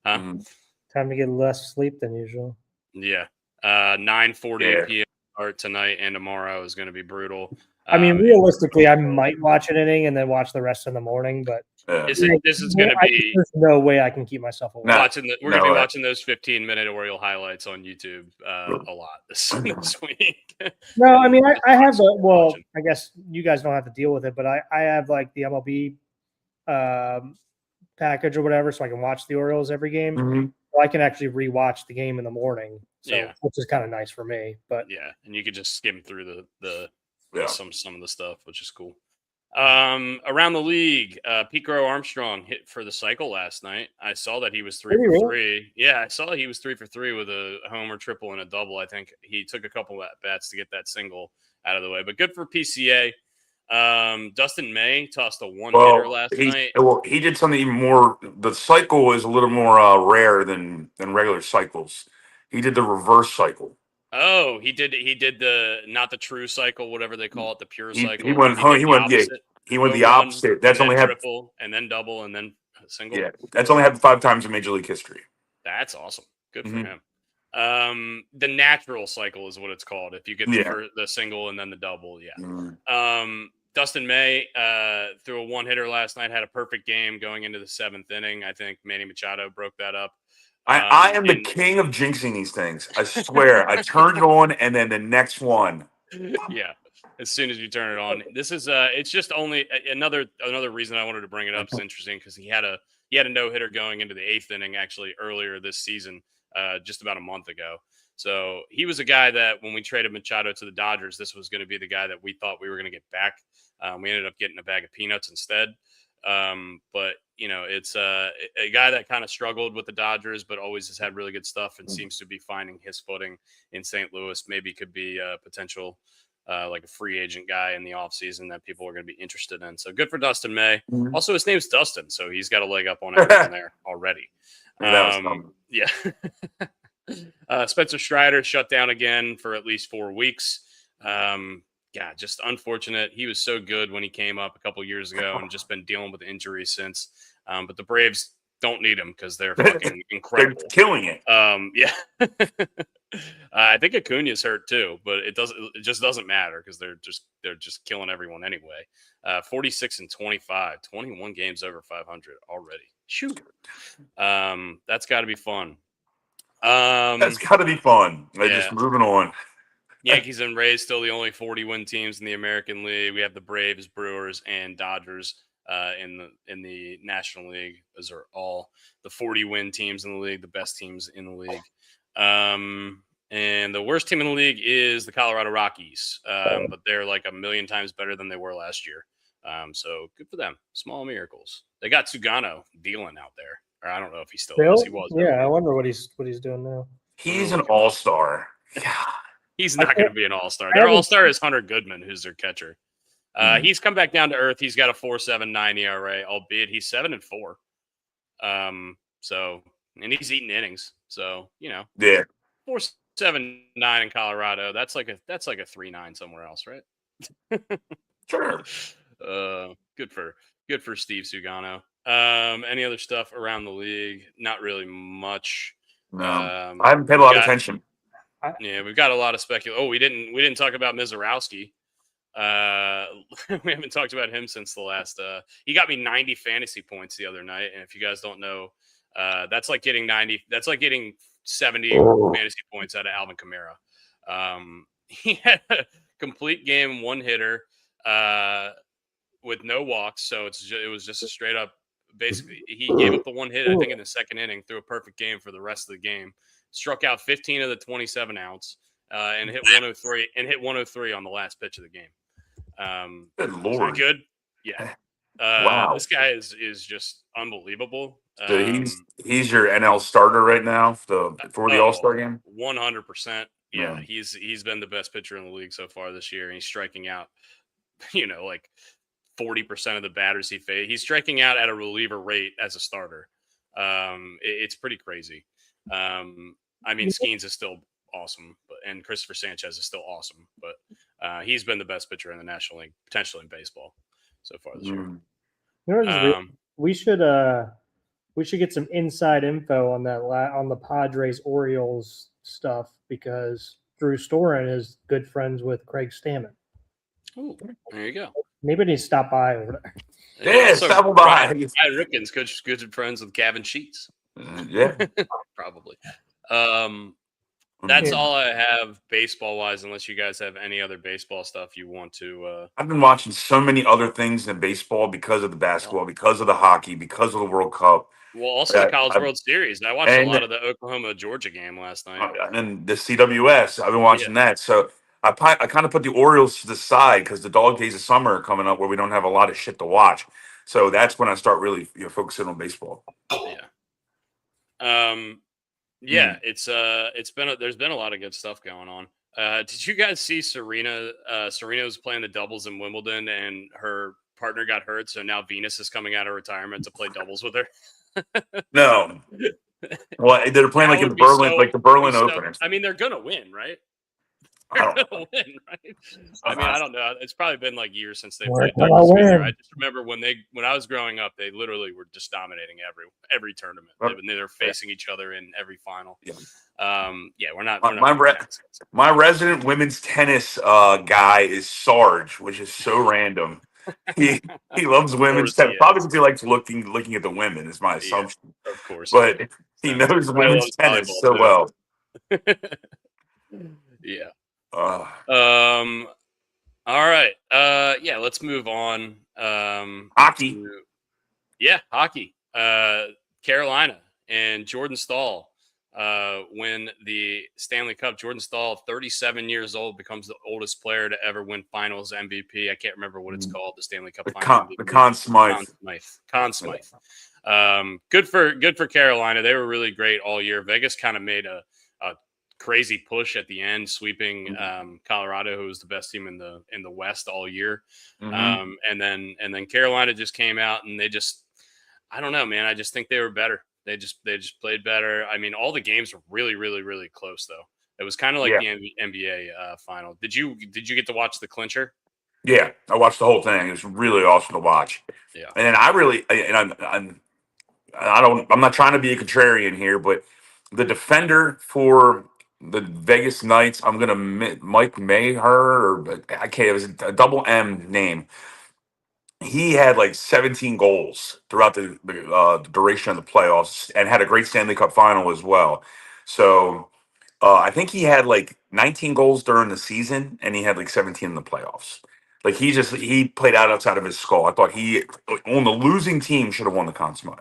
Time to get less sleep than usual. Yeah. 9:40 p.m. start tonight and tomorrow is going to be brutal. I mean, realistically, I might watch an inning and then watch the rest in the morning, but this is going to be. There's no way I can keep myself awake. We're going to be watching those 15-minute Oriole highlights on YouTube a lot this week. No, I mean, I have I guess you guys don't have to deal with it, but I have like the MLB package or whatever, so I can watch the Orioles every game. Mm-hmm. So I can actually rewatch the game in the morning, which is kind of nice for me. But yeah, and you could just skim through some of the stuff, which is cool. Around the league, Pete Crow Armstrong hit for the cycle last night. I saw that he was 3 for 3. Yeah, I saw he was 3 for 3 with a homer, triple, and a double. I think he took a couple of bats to get that single out of the way, but good for PCA. Dustin May tossed a one-hitter last night. Well, he did something even more. The cycle is a little more rare than regular cycles. He did the reverse cycle. Oh, he did the not the true cycle, whatever they call it, the pure cycle. He went the opposite. That's only happened triple and then double and then single. Yeah, that's only happened 5 times in Major League history. That's awesome. Good for him. The natural cycle is what it's called. If you get the single and then the double, Dustin May threw a one-hitter last night, had a perfect game going into the 7th inning. I think Manny Machado broke that up. I am the king of jinxing these things. I swear. I turned it on, and then the next one. Yeah, as soon as you turn it on. This is it's just only another reason I wanted to bring it up. It's interesting because he had a no-hitter going into the 8th inning actually earlier this season, just about a month ago. So he was a guy that when we traded Machado to the Dodgers, this was going to be the guy that we thought we were going to get back. We ended up getting a bag of peanuts instead. But it's a guy that kind of struggled with the Dodgers, but always has had really good stuff and seems to be finding his footing in St. Louis. Maybe could be a potential like a free agent guy in the offseason that people are going to be interested in. So good for Dustin May. Mhm. Also, his name's Dustin, so he's got a leg up on everyone there already. That was fun. Yeah. Spencer Strider shut down again for at least 4 weeks. Yeah, just unfortunate. He was so good when he came up a couple years ago and just been dealing with injuries since. But the Braves don't need him because they're fucking They're incredible. killing it. Yeah. I think Acuna's hurt too, but it just doesn't matter because they're just killing everyone anyway. 46 and 25, 21 games over 500 already. Shoot. That's got to be fun. That's got to be fun. Like, yeah. just moving on. Yankees and Rays still the only 40-win teams in the American League. We have the Braves, Brewers, and Dodgers in the National League. Those are all the 40-win teams in the league, the best teams in the league. And the worst team in the league is the Colorado Rockies, but they're like a million times better than they were last year. So good for them. Small miracles. They got Sugano dealing out there. Or I don't know if he still is. He was. Yeah, I wonder what he's doing now. He's an all-star. He's not going to be an all-star. Their all-star is Hunter Goodman, who's their catcher. He's come back down to earth. He's got a 4.79 ERA, albeit he's 7-4. So, and he's eating innings. So, yeah, 4.79 in Colorado. That's like a 3.9 somewhere else, right? Sure. Good for Steve Sugano. Any other stuff around the league? Not really much. No, I haven't paid a lot of attention. Yeah, we've got a lot of speculation. Oh, we didn't talk about Mizorowski. We haven't talked about him since the last. He got me 90 fantasy points the other night, and if you guys don't know, that's like getting 90. That's like getting 70 fantasy points out of Alvin Kamara. He had a complete game, one hitter, with no walks, so it was just a straight up. Basically, he gave up the one hit, I think, in the second inning, threw a perfect game for the rest of the game. Struck out 15 of the 27 outs, and hit 103 on the last pitch of the game. Good Lord. Good. Yeah. Wow. This guy is just unbelievable. So he's your NL starter right now for the All-Star game? 100%. Yeah, he's been the best pitcher in the league so far this year, and he's striking out, like 40% of the batters he faced. He's striking out at a reliever rate as a starter. It's pretty crazy. I mean, Skeens is still awesome, and Christopher Sanchez is still awesome, but he's been the best pitcher in the National League, potentially in baseball, so far this year. We should get some inside info on that on the Padres Orioles stuff because Drew Storen is good friends with Craig Stammen. Oh, there you go. Maybe he stop by over there. Yeah, stop by. Ryan Rickens, good friends with Gavin Sheets. Yeah, probably. That's all I have baseball wise, unless you guys have any other baseball stuff you want to. I've been watching so many other things in baseball because of the basketball, because of the hockey, because of the World Cup. Well, also the College World Series. I watched a lot of the Oklahoma-Georgia game last night. And the CWS. I've been watching that. So I kind of put the Orioles to the side because the dog days of summer are coming up where we don't have a lot of shit to watch. So that's when I start really focusing on baseball. Yeah. There's been a lot of good stuff going on. Did you guys see Serena? Serena was playing the doubles in Wimbledon, and her partner got hurt. So now Venus is coming out of retirement to play doubles with her. No. Well, they're playing like in Berlin, like the Berlin Open. I mean, they're gonna win, right? They're gonna win, right? I mean, I don't know. It's probably been like years since they played doubles together. I just remember when I was growing up, they literally were just dominating every tournament. They were facing each other in every final. We're not. My resident women's tennis guy is Sarge, which is so random. He loves women's tennis. Probably because he likes looking at the women, is my assumption. Of course. But he knows women's tennis so well. Yeah. All right. Let's move on. Hockey. Hockey. Carolina and Jordan Staal win the Stanley Cup. Jordan Staal, 37 years old, becomes the oldest player to ever win Finals MVP. I can't remember what it's called. The Stanley Cup Finals. The Conn Smythe. Conn Smythe. Good for Carolina. They were really great all year. Vegas kind of made a crazy push at the end, sweeping Colorado, who was the best team in the West all year. And then Carolina just came out and they just, I don't know, man. I just think they were better. They just played better. I mean, all the games were really, really, really close though. It was kind of like the NBA final. Did you get to watch the clincher? Yeah, I watched the whole thing. It was really awesome to watch. Yeah. And then I'm not trying to be a contrarian here, but the defender for the Vegas Knights, I'm gonna Mike Mayher, or I can't. It was a double M name. He had like 17 goals throughout the duration of the playoffs, and had a great Stanley Cup final as well. So I think he had like 19 goals during the season, and he had like 17 in the playoffs. Like he played outside of his skull. I thought he on the losing team should have won the Conn Smythe.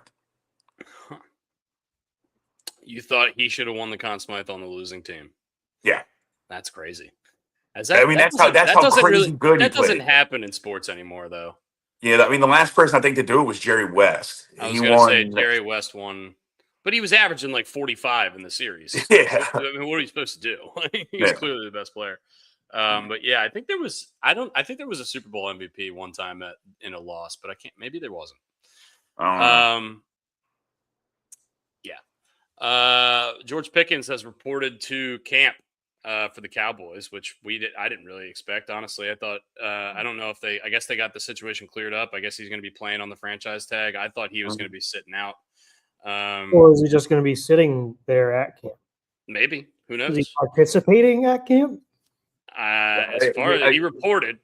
You thought he should have won the Conn Smythe on the losing team? Yeah, that's crazy. That's how crazy good he played. That doesn't happen in sports anymore, though. Yeah, I mean, the last person I think to do it was Jerry West. I was going to say Jerry West won, but he was averaging like 45 in the series. Yeah, I mean, what are you supposed to do? He's clearly the best player. But yeah, I think there was a Super Bowl MVP one time in a loss, but I can't. Maybe there wasn't. George Pickens has reported to camp for the Cowboys, which I didn't really expect, honestly. I thought I don't know if I guess they got the situation cleared up. I guess he's going to be playing on the franchise tag. I thought he was going to be sitting out. Or is he just going to be sitting there at camp? Maybe. Who knows? Is he participating at camp? As far as he reported.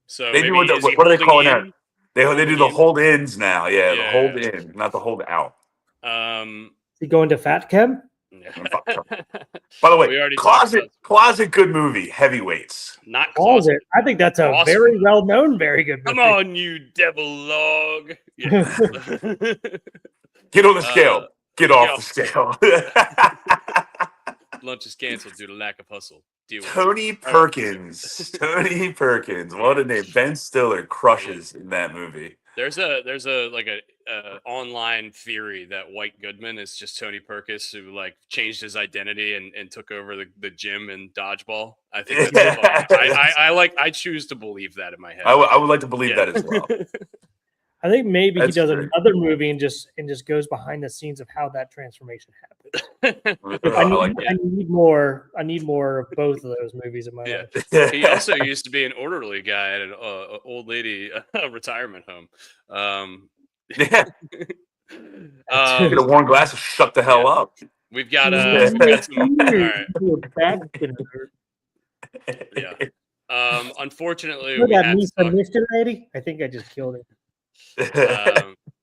So they do what are they calling that? They do the hold ins now. Yeah, the hold in, not the hold out. Is he going to Fat Camp? By the way, closet good movie, Heavyweights. Not closet. I think that's a very well known, very good movie. Come on, you devil log. Yeah. Get on the scale. Get off the scale. Lunch is canceled due to lack of hustle. Tony Perkins. Tony Perkins. What a name. Ben Stiller crushes in that movie. There's a online theory that White Goodman is just Tony Perkins who like changed his identity and took over the gym and dodgeball. I think that's I choose to believe that in my head. I would like to believe that as well. I think maybe he does another movie and just goes behind the scenes of how that transformation happened. I need more of both of those movies in my life. He also used to be an orderly guy at an old lady retirement home. Get a warm glass and shut the hell up. We've got unfortunately, we had lady. I think I just killed it.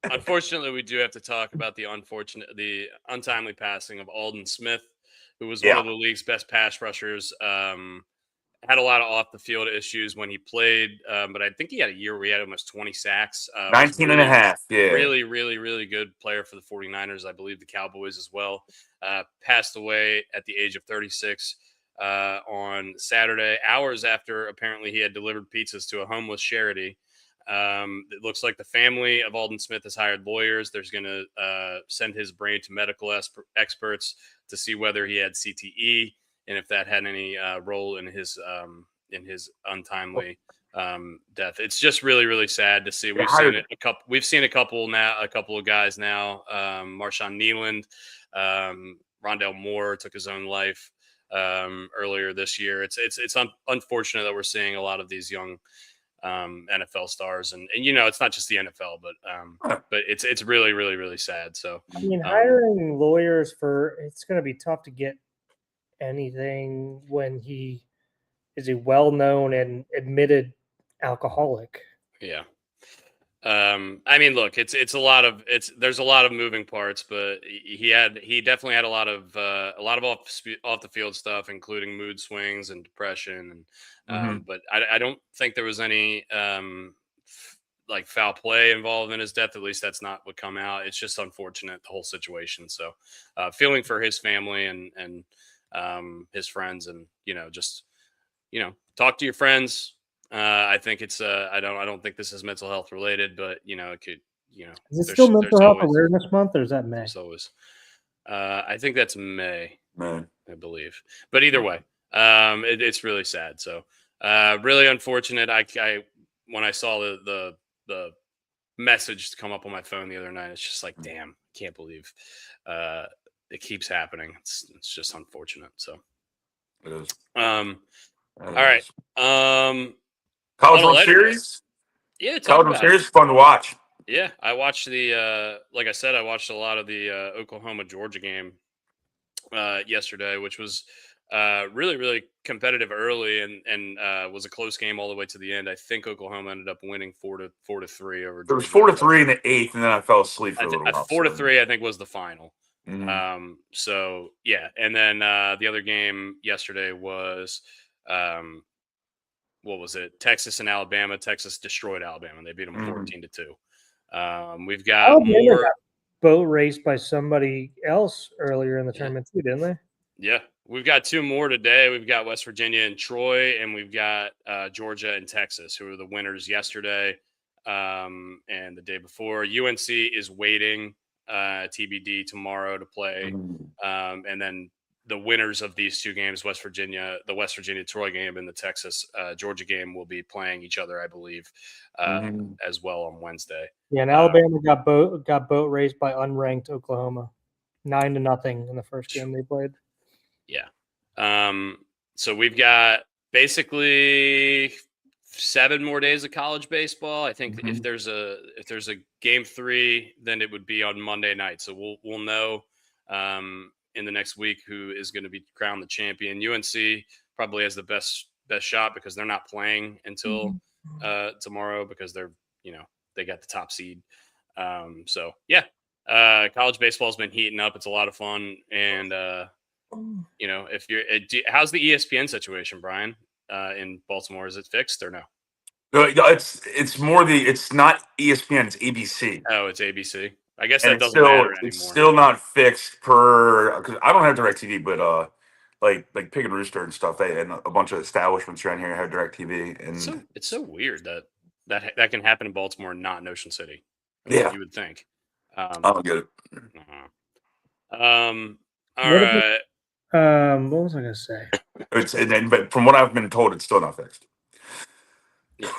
Unfortunately, we do have to talk about the untimely passing of Alden Smith, who was one of the league's best pass rushers. Had a lot of off the field issues when he played, but I think he had a year where he had almost 20 sacks. 19 and a half. Yeah. Really, really, really good player for the 49ers. I believe the Cowboys as well. Passed away at the age of 36 on Saturday, hours after apparently he had delivered pizzas to a homeless charity. It looks like the family of Alden Smith has hired lawyers. There's going to send his brain to medical experts to see whether he had CTE and if that had any role in his untimely death. It's just really, really sad to see. We've seen a couple of guys now. Marshawn Nealand, Rondell Moore took his own life earlier this year. It's unfortunate that we're seeing a lot of these young NFL stars, and it's not just the NFL, but it's really, really, really sad. So I mean, hiring lawyers it's going to be tough to get anything when he is a well-known and admitted alcoholic. Yeah. I mean, look, there's a lot of moving parts, but he definitely had a lot of off the field stuff, including mood swings and depression. And, but I don't think there was any, like foul play involved in his death. At least that's not what come out. It's just unfortunate, the whole situation. So, feeling for his family and his friends, and, talk to your friends. I think it's I don't think this is mental health related, but it could, Is it still Mental Health Awareness Month, or is that May? There's always I think that's May. I believe. But either way, it's really sad. So really unfortunate. I when I saw the message come up on my phone the other night, it's just like, damn, can't believe it keeps happening. It's just unfortunate. So It is. all It right. is. On College a World lighter note, Series. yeah, talk College World about it. Series is fun to watch. Yeah, I watched the like I said, I watched a lot of the Oklahoma Georgia game yesterday, which was really really competitive early and was a close game all the way to the end. I think Oklahoma ended up winning 4-3 over It was Georgia. 4-3 in the eighth, and then I fell asleep for a little while. 4-3, I think, was the final. Mhm. So yeah, and then the other game yesterday was what was it? Texas and Alabama. Texas destroyed Alabama. They beat them Mhm. 14-2. We've got Alabama more. got boat raced by somebody else earlier in the Yeah. tournament too, didn't they? Yeah, we've got two more today. We've got West Virginia and Troy, and we've got Georgia and Texas, who were the winners yesterday and the day before. UNC is waiting TBD tomorrow to play, Mhm. and then the winners of these two games, the West Virginia Troy game, and the Texas Georgia game, will be playing each other, I believe, Mhm. as well on Wednesday. Yeah, and Alabama got boat raced by unranked Oklahoma, 9-0 in the first game they played. Yeah. So we've got basically 7 more days of college baseball. I think if Mhm. there's a game 3, then it would be on Monday night. So we'll know in the next week who is going to be crowned the champion. UNC probably has the best shot because they're not playing until tomorrow because they got the top seed. So yeah, college baseball's been heating up. It's a lot of fun and if you're, how's the ESPN situation, Brian, in Baltimore? Is it fixed or no? Yeah, it's not ESPN, it's ABC, Oh, it's ABC. I guess and that doesn't matter it's anymore. still not fixed because I don't have DirecTV, but like Pig and Rooster and stuff, and a bunch of establishments around here have DirecTV, and It's so weird that can happen in Baltimore and not in Ocean City. yeah, You would think. I don't get it. All What right. what was I gonna say? But from what I've been told, it's still not fixed. Yeah.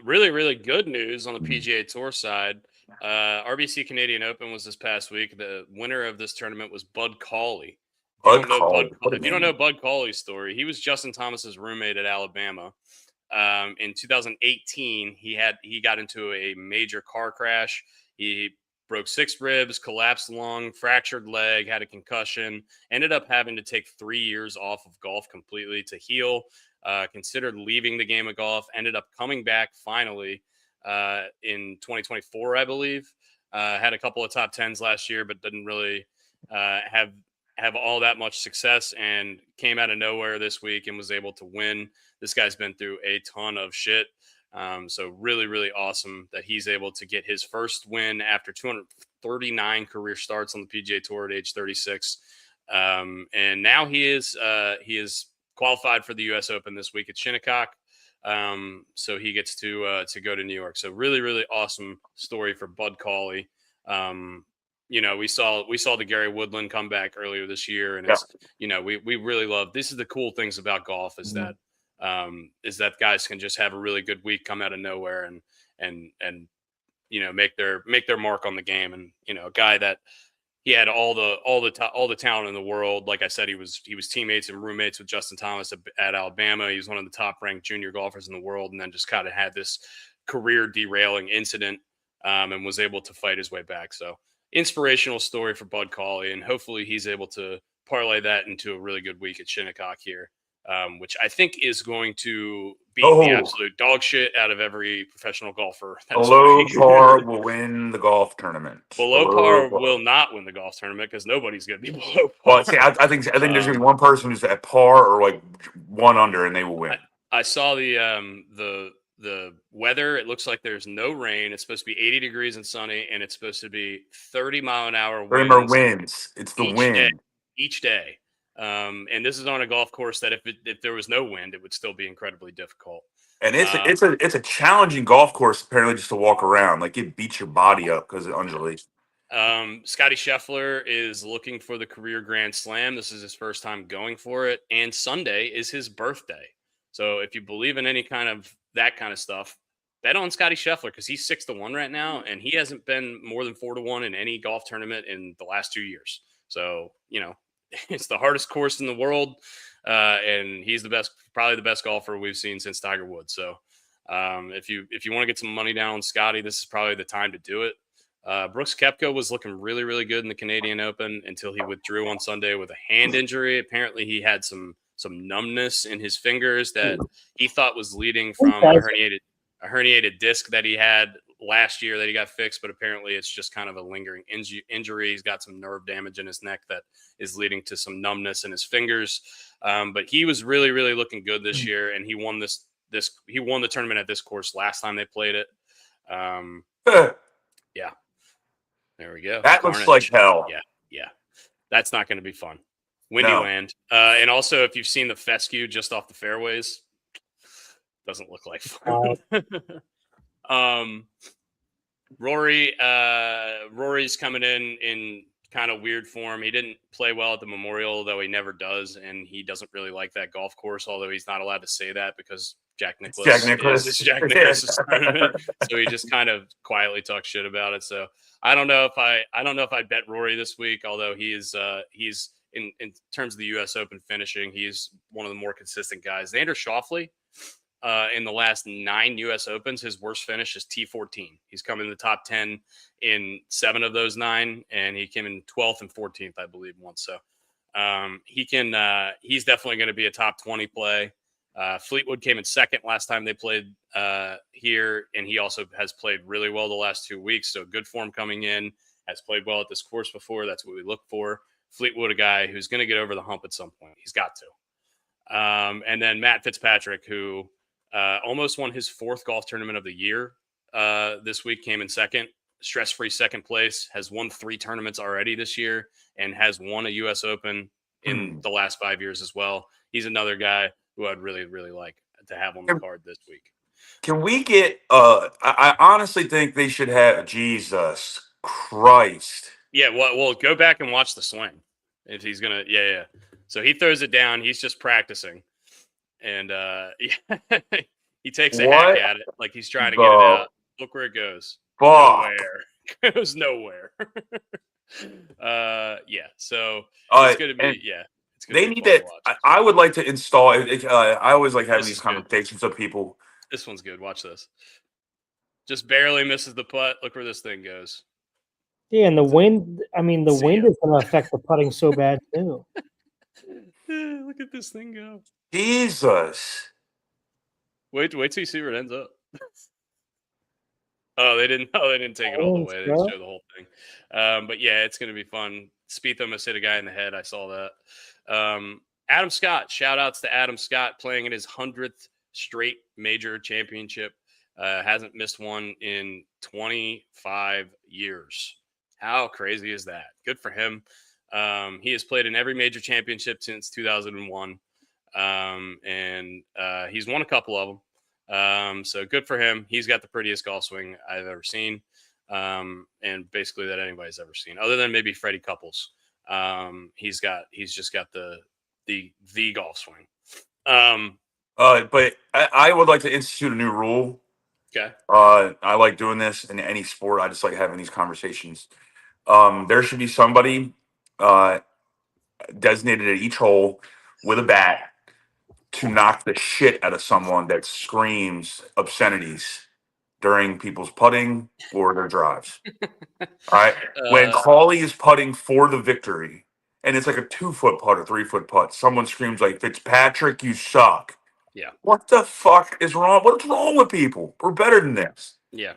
Really, really good news on the PGA Tour side. RBC Canadian Open was this past week. The winner of this tournament was Bud Cauley. If you don't know Bud Cauley's story, he was Justin Thomas's roommate at Alabama. In 2018, he got into a major car crash. He broke 6 ribs, collapsed lung, fractured leg, had a concussion. Ended up having to take 3 years off of golf completely to heal. Considered leaving the game of golf. Ended up coming back finally in 2024, I believe. Had a couple of top 10s last year, but didn't really have all that much success, and came out of nowhere this week and was able to win. This guy's been through a ton of shit. So really, really awesome that he's able to get his first win after 239 career starts on the PGA Tour at age 36. And now he is qualified for the U.S. Open this week at Shinnecock. So he gets to go to New York. So really, really awesome story for Bud Cauley. We saw the Gary Woodland comeback earlier this year, and it's we really love. This is the cool things about golf is that guys can just have a really good week, come out of nowhere, and make their mark on the game. And a guy that he had all the talent in the world. Like I said, he was teammates and roommates with Justin Thomas at Alabama. He was one of the top ranked junior golfers in the world, and then just kind of had this career derailing incident, and was able to fight his way back. So inspirational story for Bud Cauley, and hopefully he's able to parlay that into a really good week at Shinnecock here, which I think is going to beat the absolute dog shit out of every professional golfer. Below par will win the golf tournament. Below par will not win the golf tournament because nobody's going to be below par. Well, see, I think there's going to be one person who's at par or like 1 under, and they will win. I saw the weather. It looks like there's no rain. It's supposed to be 80 degrees and sunny, and it's supposed to be 30-mile-an-hour winds. It's the wind each day. And this is on a golf course that if there was no wind, it would still be incredibly difficult. And it's a challenging golf course apparently just to walk around. Like it beats your body up because it undulates. Scotty Scheffler is looking for the career Grand Slam. This is his first time going for it, and Sunday is his birthday. So if you believe in any kind of that kind of stuff, bet on Scotty Scheffler because he's 6-1 right now, and he hasn't been more than 4-1 in any golf tournament in the last 2 years. So it's the hardest course in the world, and he's probably the best golfer we've seen since Tiger Woods. So if you want to get some money down on Scotty, this is probably the time to do it. Brooks Koepka was looking really, really good in the Canadian Open until he withdrew on Sunday with a hand injury. Apparently, he had some numbness in his fingers that he thought was leading from a herniated disc that he had last year that he got fixed, but apparently it's just kind of a lingering injury. He's got some nerve damage in his neck that is leading to some numbness in his fingers. But he was really, really looking good this year, and he won he won the tournament at this course last time they played it. Yeah. There we go. That looks like hell. Yeah. That's not going to be fun. Windy land. And also, if you've seen the fescue just off the fairways, doesn't look like fun. Rory's coming in kind of weird form. He didn't play well at the Memorial, though he never does, and he doesn't really like that golf course, although he's not allowed to say that because Jack Nicklaus is Jack Nicklaus's tournament. So he just kind of quietly talks shit about it. So I don't know if I bet Rory this week, although he's in terms of the U.S. Open finishing, he's one of the more consistent guys. Xander Schauffele, in the last 9 U.S. Opens, his worst finish is T14. He's come in the top 10 in 7 of those 9, and he came in 12th and 14th, I believe, once. So he's definitely going to be a top 20 play. Fleetwood came in second last time they played here, and he also has played really well the last 2 weeks. So good form coming in, has played well at this course before. That's what we look for. Fleetwood, a guy who's going to get over the hump at some point. He's got to. And then Matt Fitzpatrick, who almost won his 4th golf tournament of the year this week, came in second, stress-free second place, has won 3 tournaments already this year, and has won a U.S. Open in the last 5 years as well. He's another guy who I'd really, really like to have on the card this week. Can we get I honestly think they should have Jesus Christ. Yeah, well, go back and watch the swing. If he's gonna yeah. So he throws it down, he's just practicing. And he takes a hack at it like he's trying to get it out. Look where it goes. Nowhere. It goes nowhere. So it's gonna be They need that. I would like to install. I always like having these conversations with people. This one's good. Watch this. Just barely misses the putt. Look where this thing goes. Yeah, and the wind. I mean, the wind is going to affect the putting so bad too. Look at this thing go. Jesus. Wait till you see where it ends up. They didn't take it all the way. They didn't show the whole thing. But yeah, it's going to be fun. Spieth almost hit a guy in the head. I saw that. Adam Scott. Shout outs to Adam Scott playing in his 100th straight major championship. Hasn't missed one in 25 years. How crazy is that? Good for him. He has played in every major championship since 2001. And he's won a couple of them. So good for him. He's got the prettiest golf swing I've ever seen. And basically that anybody's ever seen, other than maybe Freddie Couples. He's just got the golf swing. But I would like to institute a new rule. Okay. I like doing this in any sport. I just like having these conversations. There should be somebody designated at each hole with a bat to knock the shit out of someone that screams obscenities during people's putting or their drives. All right. When Cawley is putting for the victory, and it's like a 2-foot putt or 3-foot putt, someone screams like, "Fitzpatrick, you suck." Yeah. What the fuck is wrong? What's wrong with people? We're better than this. Yeah.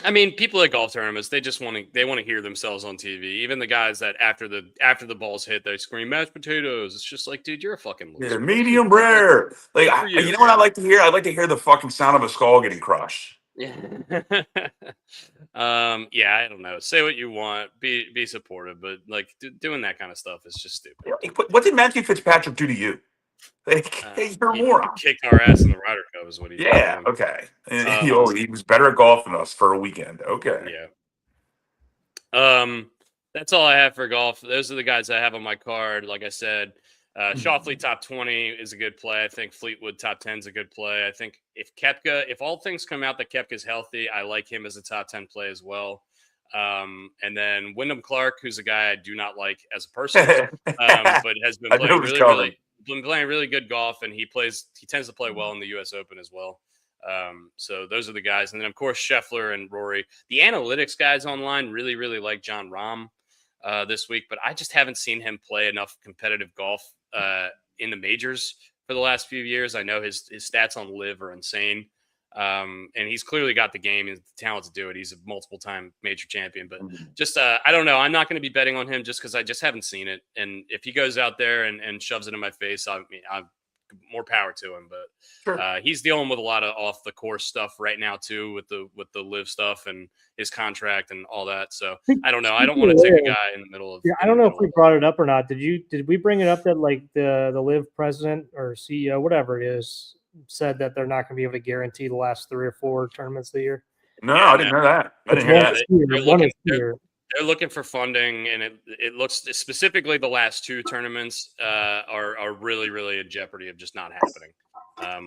I mean, people at golf tournaments, they want to hear themselves on TV. Even the guys that after the ball's hit, they scream mashed potatoes. It's just like, dude, you're a fucking loser. Yeah, medium rare. Like, you know what I like to hear? I like to hear the fucking sound of a skull getting crushed. Yeah. I don't know. Say what you want. Be supportive, but like doing that kind of stuff is just stupid. What did Matthew Fitzpatrick do to you? Like, you're a moron. Kicked our ass in the Ryder Cup is what he did. Yeah, okay. He was better at golf than us for a weekend. Okay. That's all I have for golf. Those are the guys I have on my card. Like I said, Shoffley top 20 is a good play. I think Fleetwood top 10 is a good play. I think if all things come out that Koepka's healthy, I like him as a top 10 play as well. And then Wyndham Clark, who's a guy I do not like as a person, but has been playing really good golf, and he tends to play well in the U.S. Open as well. So those are the guys. And then, of course, Scheffler and Rory. The analytics guys online really, really like John Rahm this week, but I just haven't seen him play enough competitive golf in the majors for the last few years. I know his stats on LIV are insane. And he's clearly got the game and the talent to do it. He's a multiple-time major champion, but just I don't know. I'm not going to be betting on him just because I just haven't seen it. And if he goes out there and shoves it in my face, I'm more power to him. But Sure. he's dealing with a lot of off the course stuff right now too, with the LIV stuff and his contract and all that. So I don't know. I don't want to take a guy in the middle of. Yeah, I don't know if we brought it up or not. Did we bring it up that like the LIV president or CEO, whatever it is, said that they're not going to be able to guarantee the last 3 or 4 tournaments of the year? No, I didn't know that. I didn't hear that. They're looking for funding, and it looks specifically the last 2 tournaments are really, really in jeopardy of just not happening.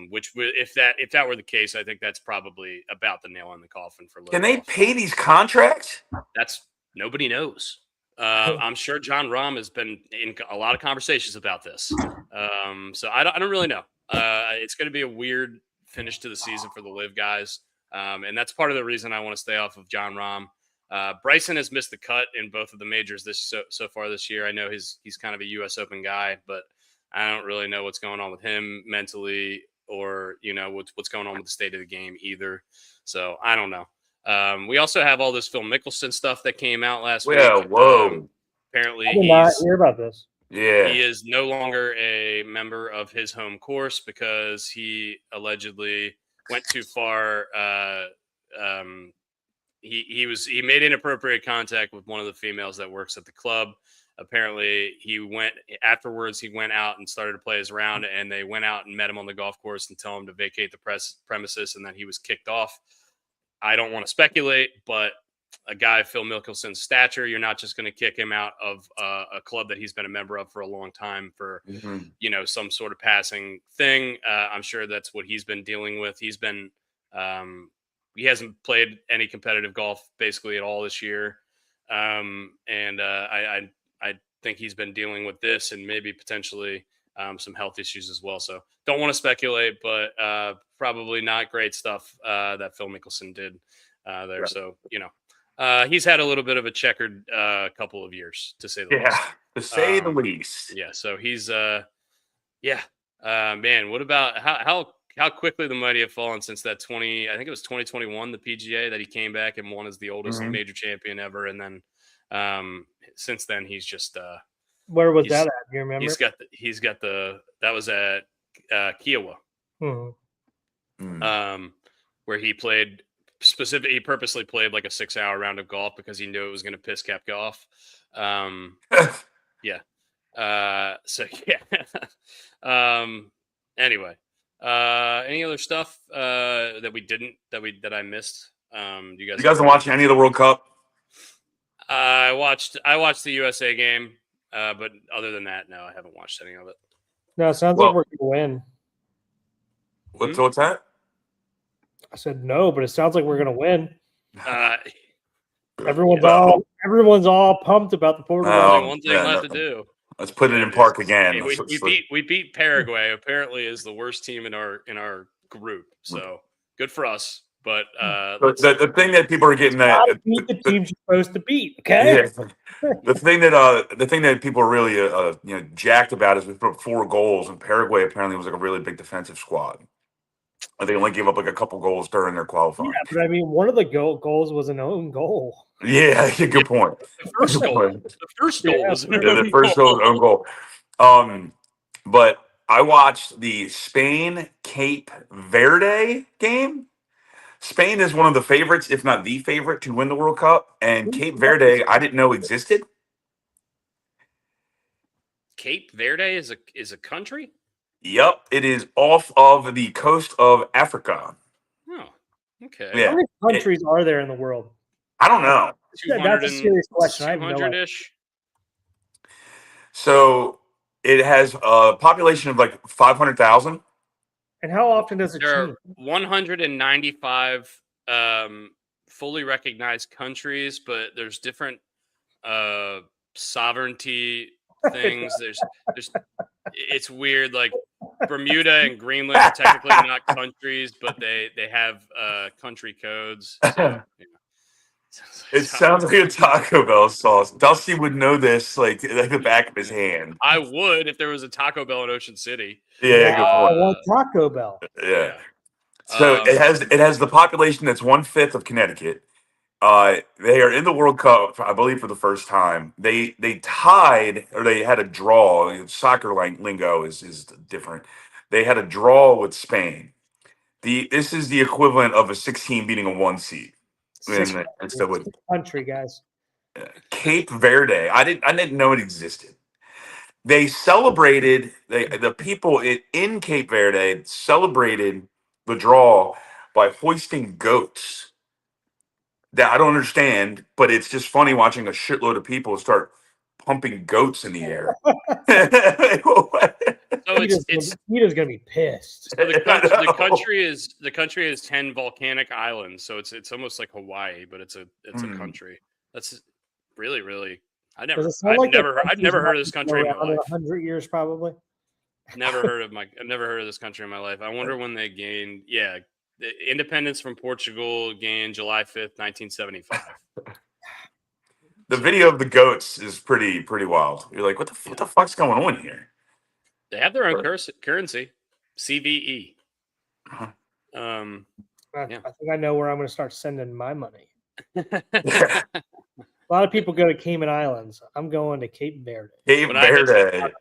Which if that were the case, I think that's probably about the nail in the coffin for. Can they pay these contracts? That's nobody knows. I'm sure John Rahm has been in a lot of conversations about this. So I don't really know. It's going to be a weird finish to the season for the LIV guys, and that's part of the reason I want to stay off of John Rahm. Bryson has missed the cut in both of the majors so far this year. I know he's kind of a U.S. Open guy, but I don't really know what's going on with him mentally, or what's going on with the state of the game either. So I don't know. We also have all this Phil Mickelson stuff that came out last week. Whoa! Apparently, I did not hear about this. Yeah, he is no longer a member of his home course because he allegedly went too far. He made inappropriate contact with one of the females that works at the club. Apparently, he went out and started to play his round, and they went out and met him on the golf course and tell him to vacate the premises, and then he was kicked off. I don't want to speculate, but a guy of Phil Mickelson's stature, you're not just going to kick him out of a club that he's been a member of for a long time for, some sort of passing thing. I'm sure that's what he's been dealing with. He hasn't played any competitive golf basically at all this year. I think he's been dealing with this and maybe potentially some health issues as well. So don't want to speculate, but probably not great stuff that Phil Mickelson did there. Right. So, he's had a little bit of a checkered couple of years, to say the least. Yeah, to say the least. Yeah, so he's man, what about how quickly the mighty have fallen since that 2021, the PGA, that he came back and won as the oldest major champion ever, and then since then he's just where was that at? Do you remember? That was at Kiowa. Where he played he purposely played like a 6-hour round of golf because he knew it was going to piss Koepka off. Yeah. Anyway, any other stuff that I missed? You guys been watching any of the World Cup? I watched the USA game, but other than that, no, I haven't watched any of it. No, it sounds like we're going to win. What's that? I said no, but it sounds like we're going to win. Everyone's all pumped about the Portugal. One thing left to do. Let's put it in park again. Hey, we beat Paraguay. Apparently, is the worst team in our group. So good for us. But the thing that people are getting at beat the team you're supposed to beat. Okay. Yeah. the thing that people are really jacked about is we put up 4 goals, and Paraguay apparently was like a really big defensive squad. They only gave up like a couple goals during their qualifying. Yeah, but I mean, one of the goals was an own goal. Yeah, good point. The first goal was an own goal. But I watched the Spain Cape Verde game. Spain is one of the favorites, if not the favorite, to win the World Cup, and Cape Verde I didn't know existed. Cape Verde is a country? Yep, it is off of the coast of Africa. Oh, okay. Yeah. How many countries are there in the world? I don't know. That's a serious question. I have no idea. 200-ish. So it has a population of like 500,000. And how often does it There change? are 195 fully recognized countries, but there's different sovereignty things. There's it's weird. Like Bermuda and Greenland are technically not countries, but they have country codes. So It sounds like a Taco Bell sauce. Dusty would know this like the back of his hand. I would if there was a Taco Bell in Ocean City. Yeah, good I point. want Taco Bell. Yeah. So it has the population that's 1/5 of Connecticut. They are in the World Cup, I believe, for the first time. They tied, or they had a draw. Soccer lingo is different. They had a draw with Spain. This is the equivalent of a 16 beating a 1 seed. Instead with Country, guys. Cape Verde. I didn't know it existed. They celebrated the people in Cape Verde celebrated the draw by hoisting goats. That I don't understand, but it's just funny watching a shitload of people start pumping goats in the air. So Peter's gonna be pissed. So the country is 10 volcanic islands, so it's almost like Hawaii, but it's a country. That's really I've never heard of this country in my life. 100 years probably. I've never heard of this country in my life. I wonder when they gained. Yeah, the independence from Portugal gained July 5th, 1975. The video of the goats is pretty wild. You're like, what the fuck's going on here? They have their own currency, CVE. Uh-huh. I think I know where I'm going to start sending my money. A lot of people go to Cayman Islands. I'm going to Cape Verde. Cape Verde.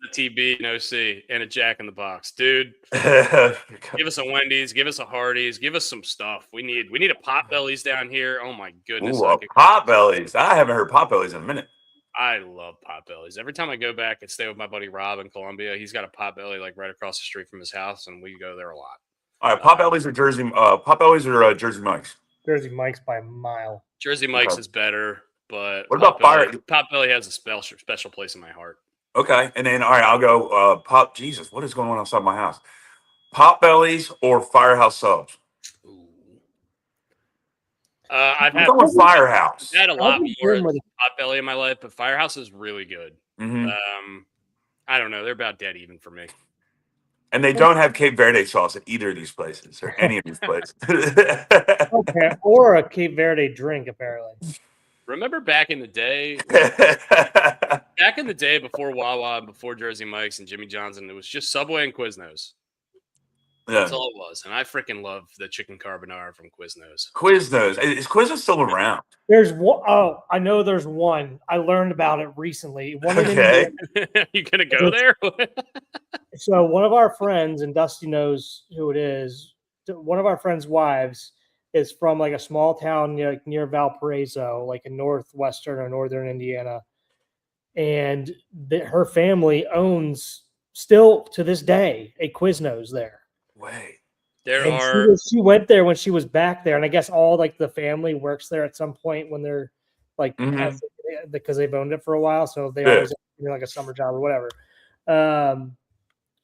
A TB, an OC, and a Jack in the Box, dude. Give us a Wendy's, give us a Hardee's, give us some stuff. We need a Potbelly's down here. Oh my goodness! Ooh, Potbelly's. I haven't heard Potbelly's in a minute. I love Potbelly's. Every time I go back and stay with my buddy Rob in Columbia, he's got a Potbelly like right across the street from his house, and we go there a lot. All right, Potbelly's or Jersey. Potbelly's or Jersey Mike's. Jersey Mike's by a mile. Jersey Mike's is better, but what about Potbelly has a special place in my heart. Okay, and then all right, I'll go Jesus, what is going on outside my house? Potbelly's or Firehouse Subs? I've had Firehouse. I've had a lot more Potbelly in my life, but Firehouse is really good. Mm-hmm. I don't know, they're about dead even for me. And they don't have Cape Verde sauce at either of these places or any of these places. Okay, or a Cape Verde drink apparently. Remember back in the day, before Wawa and before Jersey Mike's and Jimmy John's, and it was just Subway and Quiznos. Yeah. That's all it was. And I freaking love the chicken carbonara from Quiznos. Quiznos. Is Quiznos still around? There's one. Oh, I know there's one. I learned about it recently. Okay. You going to go there? So one of our friends, and Dusty knows who it is, one of our friends' wives is from like a small town near Valparaiso, like in northwestern or northern Indiana. And her family owns, still to this day, a Quiznos there. Wait. She went there when she was back there, and I guess all like the family works there at some point when they're like because they've owned it for a while, so they always like a summer job or whatever.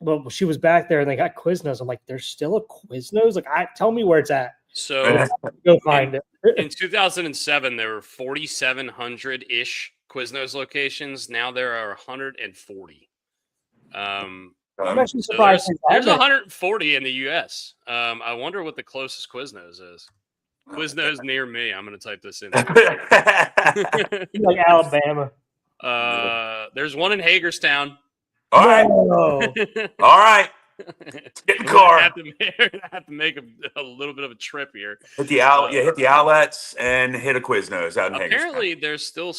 Well, she was back there and they got Quiznos. I'm like, there's still a Quiznos? Like, tell me where it's at. So go find it. In 2007, there were 4,700-ish Quiznos locations. Now there are 140. I'm actually surprised. So there's 140 in the U.S. I wonder what the closest Quiznos is. Quiznos near me. I'm going to type this in. Like Alabama. There's one in Hagerstown. All right. All right. Get in the car. I have to make a little bit of a trip here. Hit the outlets and hit a Quiznos out in apparently, there's still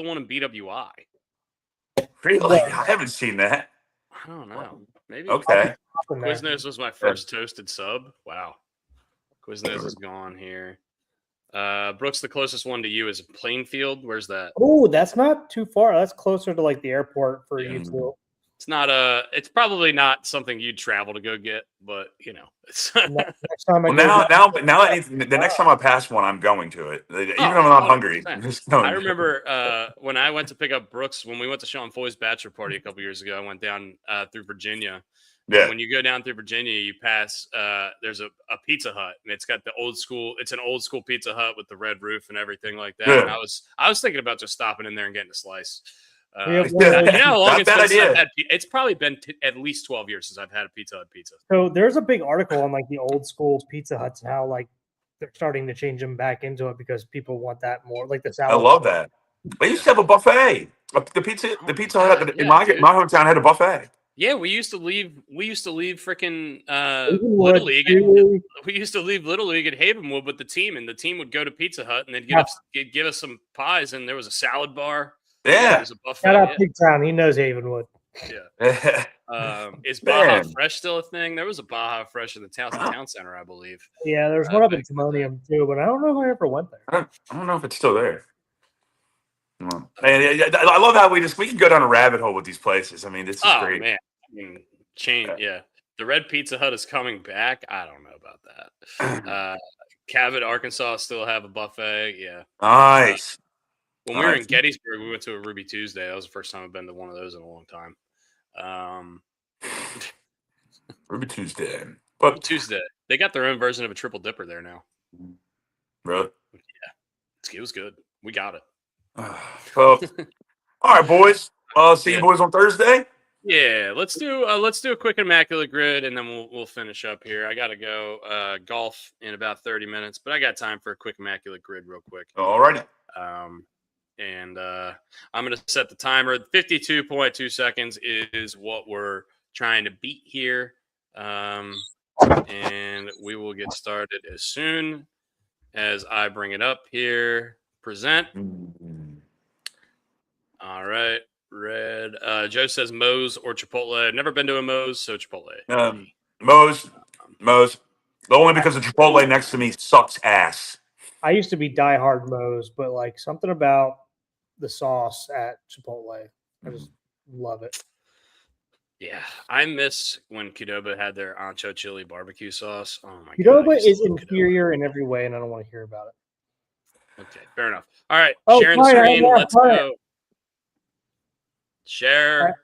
one in BWI. Really? I haven't seen that. I don't know. Maybe. Okay. Quiznos was my first toasted sub. Wow. Quiznos is gone here. Brooks, the closest one to you is Plainfield. Where's that? Oh, that's not too far. That's closer to like the airport for you too. It's not it's probably not something you'd travel to go get, but it's Next time I Well, go, the next time I pass one, I'm going to it. Even Oh, if I'm not hungry. 100%. Just going I to it. remember when I went to pick up Brooks when we went to Sean Foy's bachelor party a couple years ago. I went down through Virginia, and Yeah. when you go down through Virginia, you pass. There's a Pizza Hut, and it's got the old school. It's an old school Pizza Hut with the red roof and everything like that. And Yeah. I was thinking about just stopping in there and getting a slice. We have You one know of those- how long Not it's bad been since I've idea. had? It's probably been at least 12 years since I've had a Pizza Hut pizza. So there's a big article on like the old school Pizza Huts and how like they're starting to change them back into it because people want that more, like the I salad. love that. They used to have a buffet. The Pizza Hut God, in yeah, dude. my hometown had a buffet. Yeah, we used to leave freaking Havenwood, Little League. too. We used to leave Little League at Havenwood with the team, and the team would go to Pizza Hut and they'd give us some pies, and there was a salad bar. There Yeah. was a buffet. Shout out Yeah. Big Town. He knows Havenwood. Is Baja Man. Fresh still a thing? There was a Baja Fresh in the town center, I believe. Yeah, there's one up in back in the day. Timonium too, but I don't know if I ever went there. I don't know if it's still there. And I love how we can go down a rabbit hole with these places. I mean, this is great. Man, I mean, yeah. The Red Pizza Hut is coming back. I don't know about that. Cabot, Arkansas, still have a buffet. Yeah, Nice. when we were in Gettysburg, we went to a Ruby Tuesday. That was the first time I've been to one of those in a long time. Ruby Tuesday. But Tuesday, they got their own version of a triple dipper there now. really? It was good. We got it. Well, all right, boys. See you boys on Thursday. Yeah, let's do a quick immaculate grid, and then we'll finish up here. I gotta go golf in about 30 minutes, but I got time for a quick immaculate grid real quick. All righty. And I'm gonna set the timer. 52.2 seconds is what we're trying to beat here, and we will get started as soon as I bring it up here. Present. All right. Red. Joe says Moe's or Chipotle. I've never been to a Moe's, so Chipotle. Moe's. Only because the Chipotle next to me sucks ass. I used to be diehard Moe's, but like something about the sauce at Chipotle, I just love it. Yeah, I miss when Qdoba had their ancho chili barbecue sauce. Oh my god, Qdoba is inferior in every way, and I don't want to hear about it. Okay, fair enough. All right, Oh, sharing the fine, screen. yeah, Let's fine. go. Share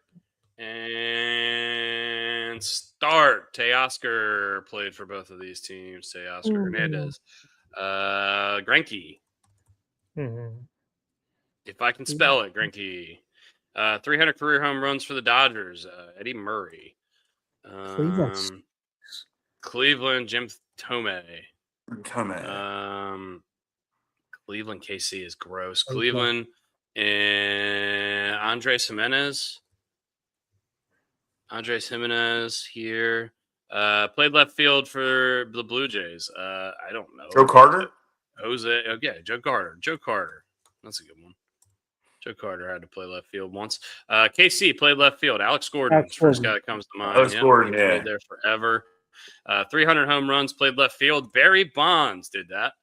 and start. Teoscar played for both of these teams. Teoscar Hernandez. Greinke. Mm-hmm. If I can spell it, Greinke. 300 career home runs for the Dodgers. Eddie Murray. Cleveland, Jim Thome. Cleveland, KC is gross. Okay. Cleveland and Andres Jimenez. Here. Played left field for the Blue Jays. I don't know. Joe Carter? Joe Carter. That's a good one. Joe Carter had to play left field once. KC played left field. Alex Gordon, first guy that comes to mind. Alex Gordon, played there forever. 300 home runs, played left field. Barry Bonds did that.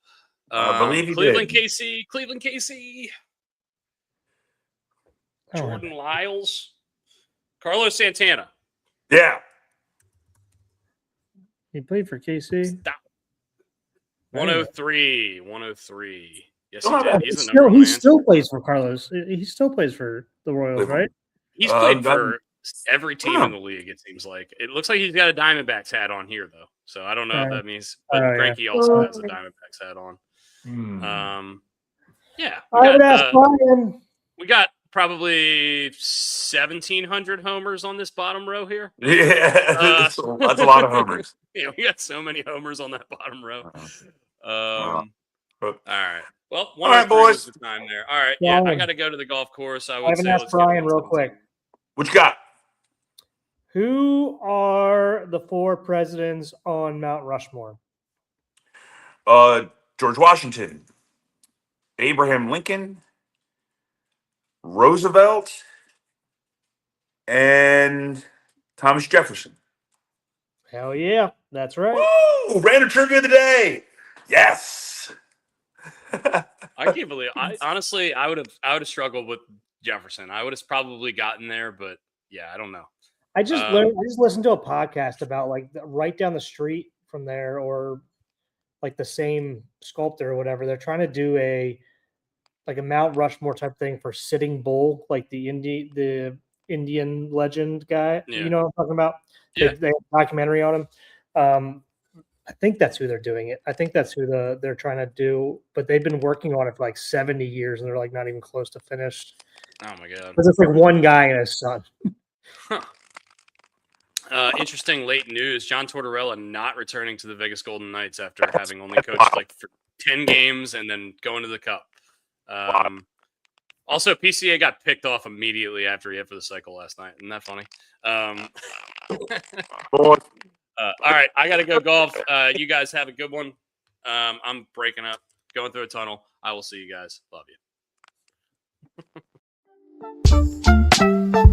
I believe he Cleveland, did. KC. Jordan Lyles. Carlos Santana. Yeah. He played for KC. Stop. 103. Yes, Oh, he did. He He's the number one man. still plays for Carlos. He still plays for the Royals, right? He's played for every team in the league, it seems like. It looks like he's got a Diamondbacks hat on here, though. So I don't know if that means. But Greinke also has a Diamondbacks hat on. Yeah. I would ask Brian. We got probably 1,700 homers on this bottom row here. Yeah, that's a lot of homers. Yeah, we got so many homers on that bottom row. All right. Well, all right, boys. The time there. All right. Yeah, I got to go to the golf course. I haven't asked Brian real quick. What you got? Who are the 4 presidents on Mount Rushmore? George Washington, Abraham Lincoln, Roosevelt, and Thomas Jefferson. Hell yeah, that's right. Woo! Random trivia of the day. Yes. I can't believe. I would have struggled with Jefferson. I would have probably gotten there, but yeah, I don't know. I just learned. I just listened to a podcast about like right down the street from there, or like the same sculptor or whatever. They're trying to do a Mount Rushmore type thing for Sitting Bull, like the Indian legend guy. Yeah. You know what I'm talking about? Yeah. They have a documentary on him. I think that's who they're doing it. I think that's who they're trying to do. But they've been working on it for like 70 years, and they're like not even close to finished. Oh my god! Because it's like one guy and his son. Huh. Interesting late news. John Tortorella not returning to the Vegas Golden Knights after having only coached like for 10 games and then going to the Cup. Also, PCA got picked off immediately after he hit for the cycle last night. Isn't that funny? All right, I got to go golf. You guys have a good one. I'm breaking up, going through a tunnel. I will see you guys. Love you.